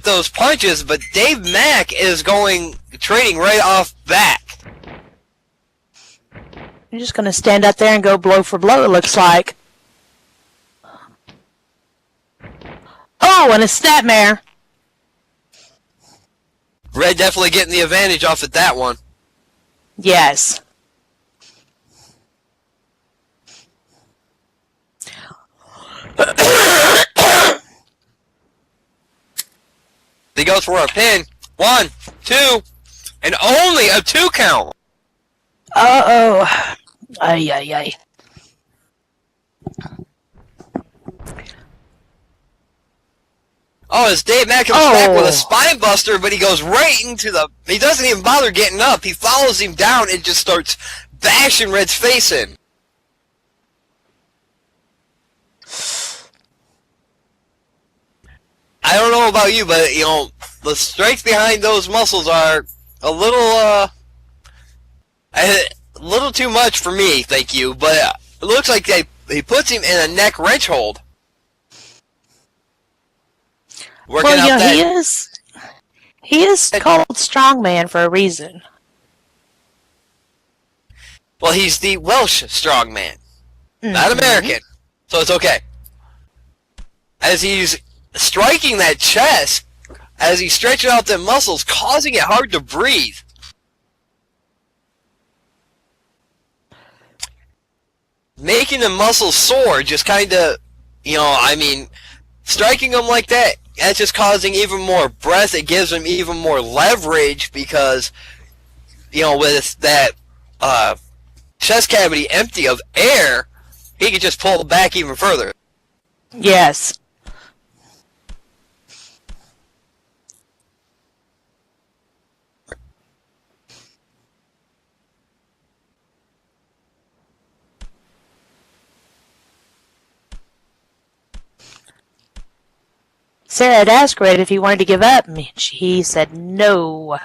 those punches, but Dave Mack is trading right off back. You're just going to stand up there and go blow for blow, it looks like. Oh, and a snapmare. Red definitely getting the advantage off at that one. Yes. He goes for a pin. 1, 2, and only a 2 count. Uh-oh. Ay, ay, ay. Oh, as Dave Mack comes back with a spine buster, but he goes right into the... He doesn't even bother getting up. He follows him down and just starts bashing Red's face in. I don't know about you, but, you know, the strength behind those muscles are a little too much for me, thank you. But it looks like he puts him in a neck wrench hold. Working Well, out yeah, that... he is called strongman for a reason. Well, he's the Welsh strongman, not American, so it's okay. As he's striking that chest, as he stretches out the muscles, causing it hard to breathe. Making the muscles sore, just kind of, you know, I mean, striking them like that, that's just causing even more breath. It gives him even more leverage because, you know, with that chest cavity empty of air, he can just pull back even further. Yes. Sarah had asked Red if he wanted to give up, and he said no.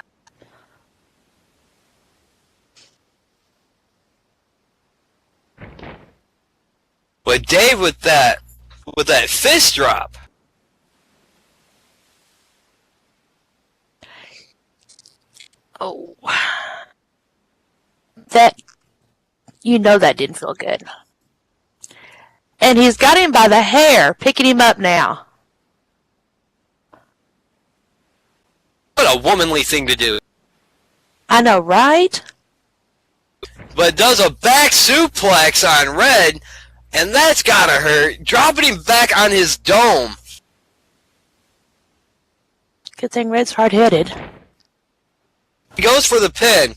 But Dave with that fist drop. Oh. That, you know that didn't feel good. And he's got him by the hair, picking him up now. What a womanly thing to do. I know, right? But does a back suplex on Red, and that's gotta hurt. Dropping him back on his dome. Good thing Red's hard-headed. He goes for the pin.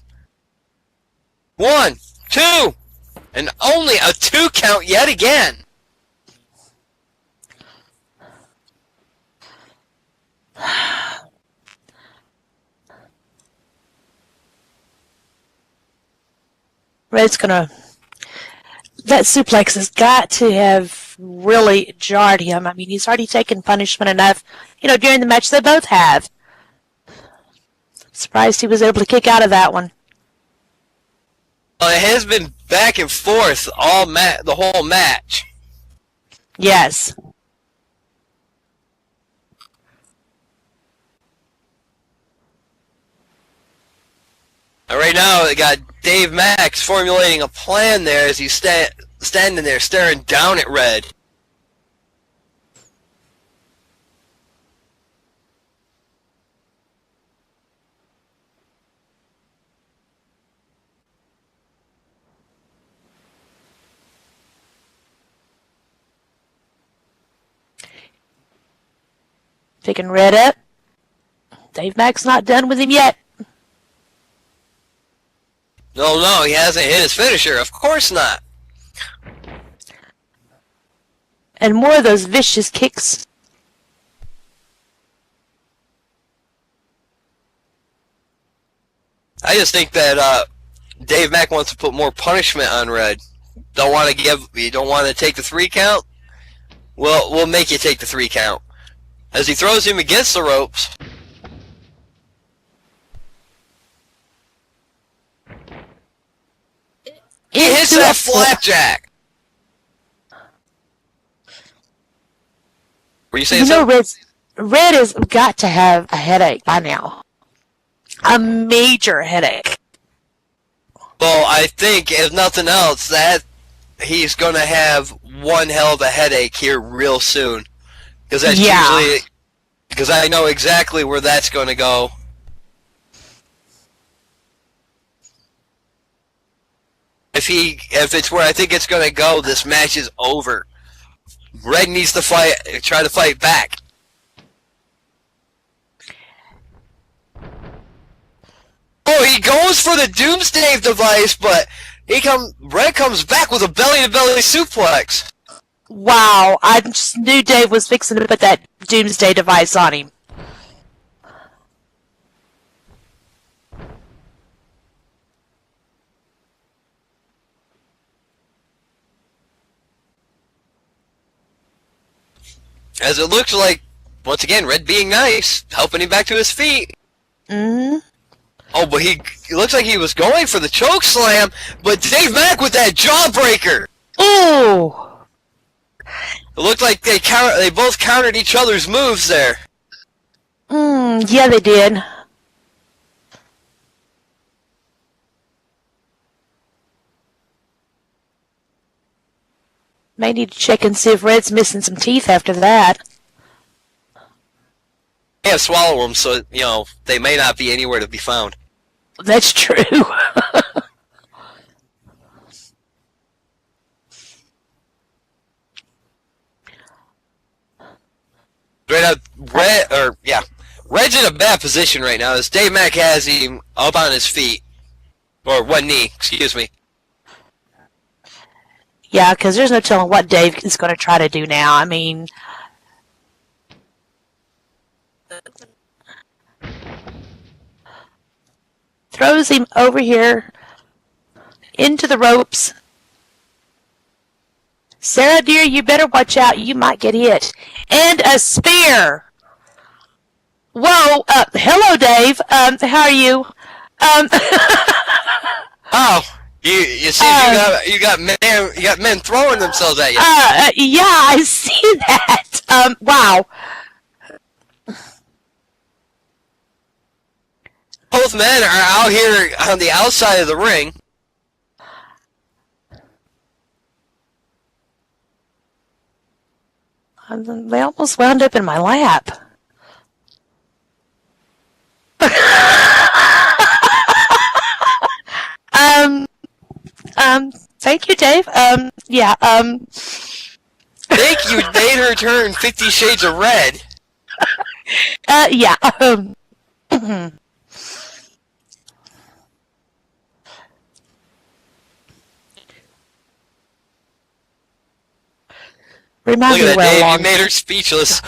1, 2, and only a 2 count yet again. Red's gonna... That suplex has got to have really jarred him. I mean, he's already taken punishment enough, you know, during the match. They both have. Surprised he was able to kick out of that one. Well, it has been back and forth the whole match. Yes. And right now, they got Dave Max formulating a plan there as he's standing there staring down at Red. Picking Red up. Dave Mack's not done with him yet. No, he hasn't hit his finisher. Of course not. And more of those vicious kicks. I just think that Dave Mack wants to put more punishment on Red. You don't want to take the 3 count? Well, we'll make you take the 3 count. As he throws him against the ropes. He hits that flapjack. Were you saying something? Red has got to have a headache by now. A major headache. Well, I think, if nothing else, that he's going to have one hell of a headache here real soon. Because that's usually... Because I know exactly where that's going to go. If it's where I think it's going to go, this match is over. Red needs to try to fight back. Oh, he goes for the Doomsday device, but Red comes back with a belly-to-belly suplex. Wow, I just knew Dave was fixing to put that Doomsday device on him. As it looks like, once again, Red being nice, helping him back to his feet. Mm-hmm. Oh, but he looks like he was going for the choke slam, but Dave Mack with that jawbreaker. Ooh. It looked like they both countered each other's moves there. Yeah, they did. May need to check and see if Red's missing some teeth after that. They have swallowed them, so they may not be anywhere to be found. That's true. Right now, Red's in a bad position right now as Dave Mack has him up on his feet. Or one knee, excuse me. Yeah, because there's no telling what Dave is going to try to do now. I mean, throws him over here into the ropes. Sarah, dear, you better watch out. You might get hit. And a spear. Whoa. Hello, Dave. How are you? Oh, you see, you got men throwing themselves at you. Yeah, I see that. Wow. Both men are out here on the outside of the ring. They almost wound up in my lap. Thank you, Dave. Yeah, Think you made her turn 50 Shades of Red. Yeah, Remind Look me at to wear that, a Dave. long. You made her speechless.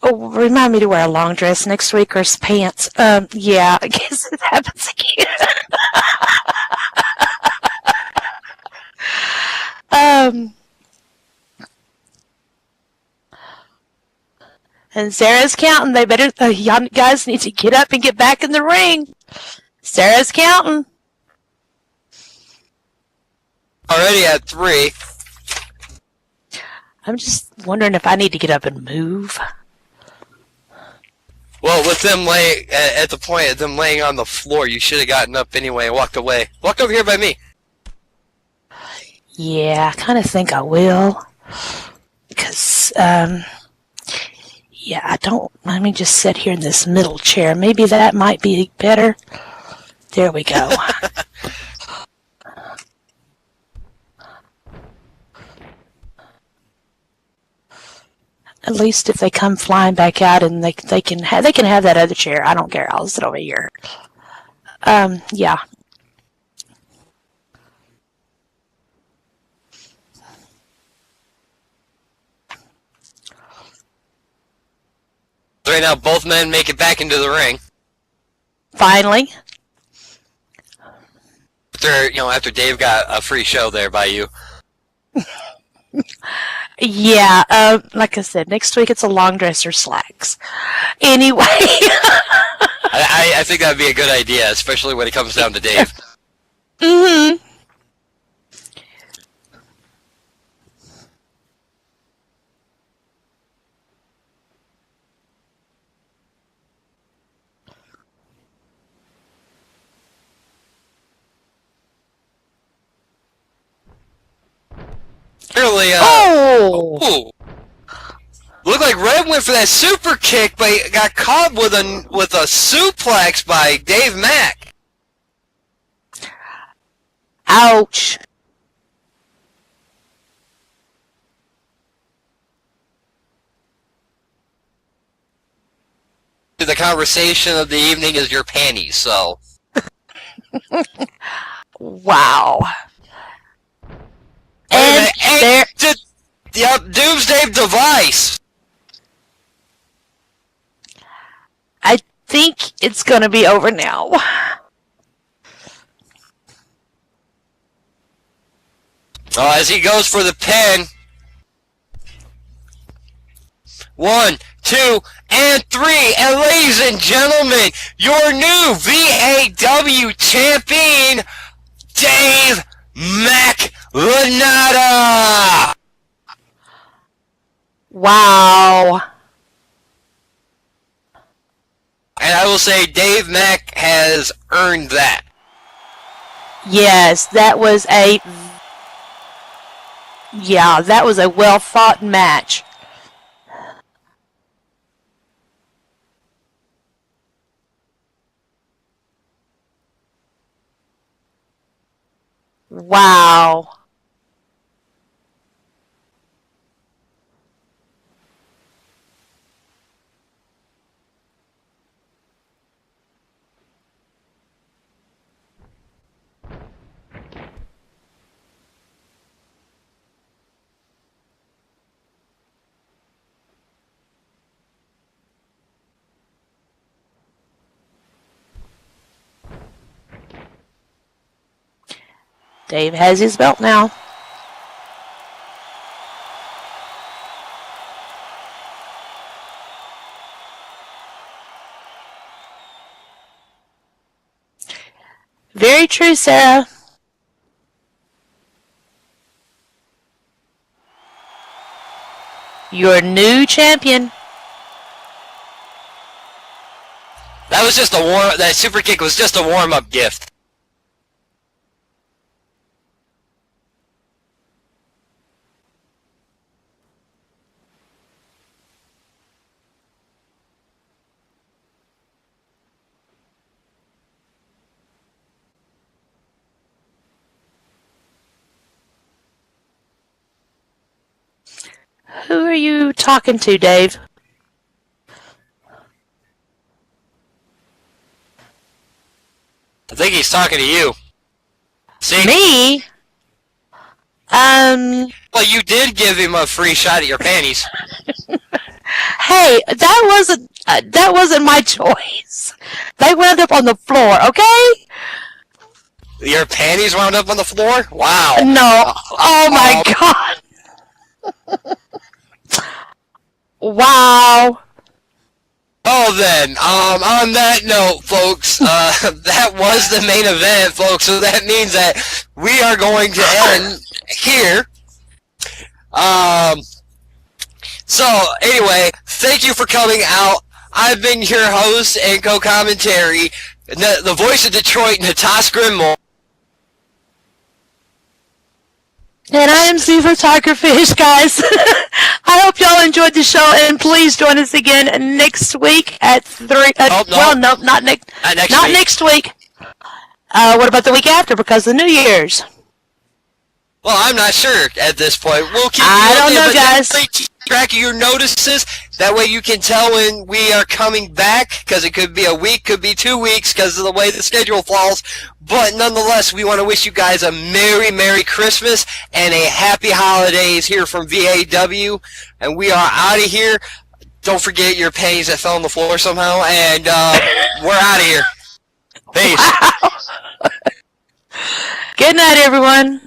Oh, remind me to wear a long dress next week or pants. Yeah, I guess it happens again. And Sarah's counting. They better, y'all guys need to get up and get back in the ring. Sarah's counting. Already at 3. I'm just wondering if I need to get up and move. Well, with them at the point of them laying on the floor, you should have gotten up anyway and walked away. Walk over here by me. Yeah, I kind of think I will. Because, yeah, I don't. Let me just sit here in this middle chair. Maybe that might be better. There we go. At least if they come flying back out and they can have that other chair. I don't care. I'll sit over here. Yeah. Right now, both men make it back into the ring. Finally. After Dave got a free show there by you. Yeah, like I said, next week it's a long dress or slacks. Anyway. I think that'd be a good idea, especially when it comes down to Dave. Mm-hmm. Really, Oh! Looked like Red went for that super kick, but he got caught with a suplex by Dave Mack. Ouch. the conversation of the evening is your panties, so. Wow. Wait a And minute, there, yep, Doomsday Device. I think it's going to be over now. As he goes for the pin. 1, 2, and 3. And ladies and gentlemen, your new VAW champion, Dave McLanata. Wow. And I will say Dave Mack has earned that. Yes, that was a well fought match. Wow. Dave has his belt now. Very true, Sarah. Your new champion. That super kick was just a warm-up gift. Who are you talking to, Dave? I think he's talking to you. See? Me? Well, you did give him a free shot at your panties. Hey, that wasn't my choice. They wound up on the floor, okay? Your panties wound up on the floor? Wow. No. Oh my God. Wow. Oh, then, on that note, folks, that was the main event, folks, so that means that we are going to end here. So, anyway, thank you for coming out. I've been your host and co-commentary, the voice of Detroit, Natasha Grimble. And I am Super Tigerfish, guys. I hope y'all enjoyed the show, and please join us again next week at 3. Well, no, not next. Not next week. What about the week after? Because of New Year's. Well, I'm not sure at this point. We'll keep. I don't know, guys. Keep track of your notices. That way, you can tell when we are coming back. Because it could be a week, could be 2 weeks, because of the way the schedule falls. But nonetheless, we want to wish you guys a Merry Christmas and a Happy Holidays here from VAW. And we are out of here. Don't forget your pennies that fell on the floor somehow. And we're out of here. Peace. Wow. Good night, everyone.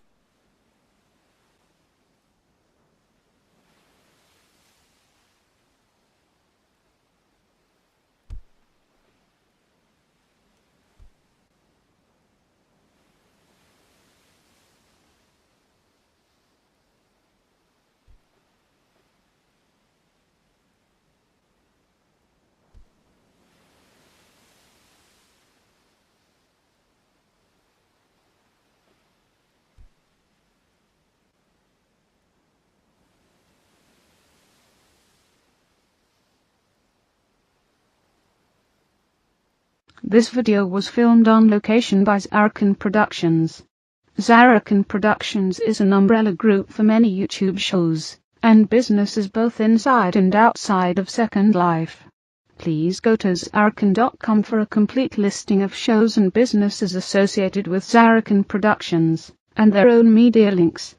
This video was filmed on location by Zarrakan Productions. Zarrakan Productions is an umbrella group for many YouTube shows and businesses both inside and outside of Second Life. Please go to Zarrakan.com for a complete listing of shows and businesses associated with Zarrakan Productions, and their own media links.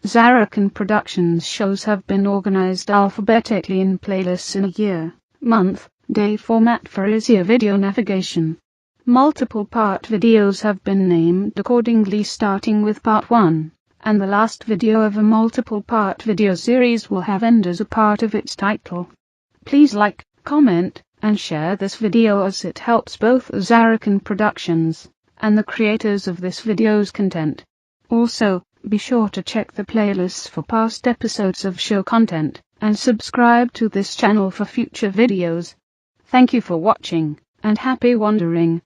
Zarrakan Productions shows have been organized alphabetically in playlists in a year, month, day format for easier video navigation. Multiple part videos have been named accordingly, starting with part 1, and the last video of a multiple part video series will have end as a part of its title. Please like, comment, and share this video as it helps both Zarrakan Productions and the creators of this video's content. Also, be sure to check the playlists for past episodes of show content, and subscribe to this channel for future videos. Thank you for watching, and happy wandering.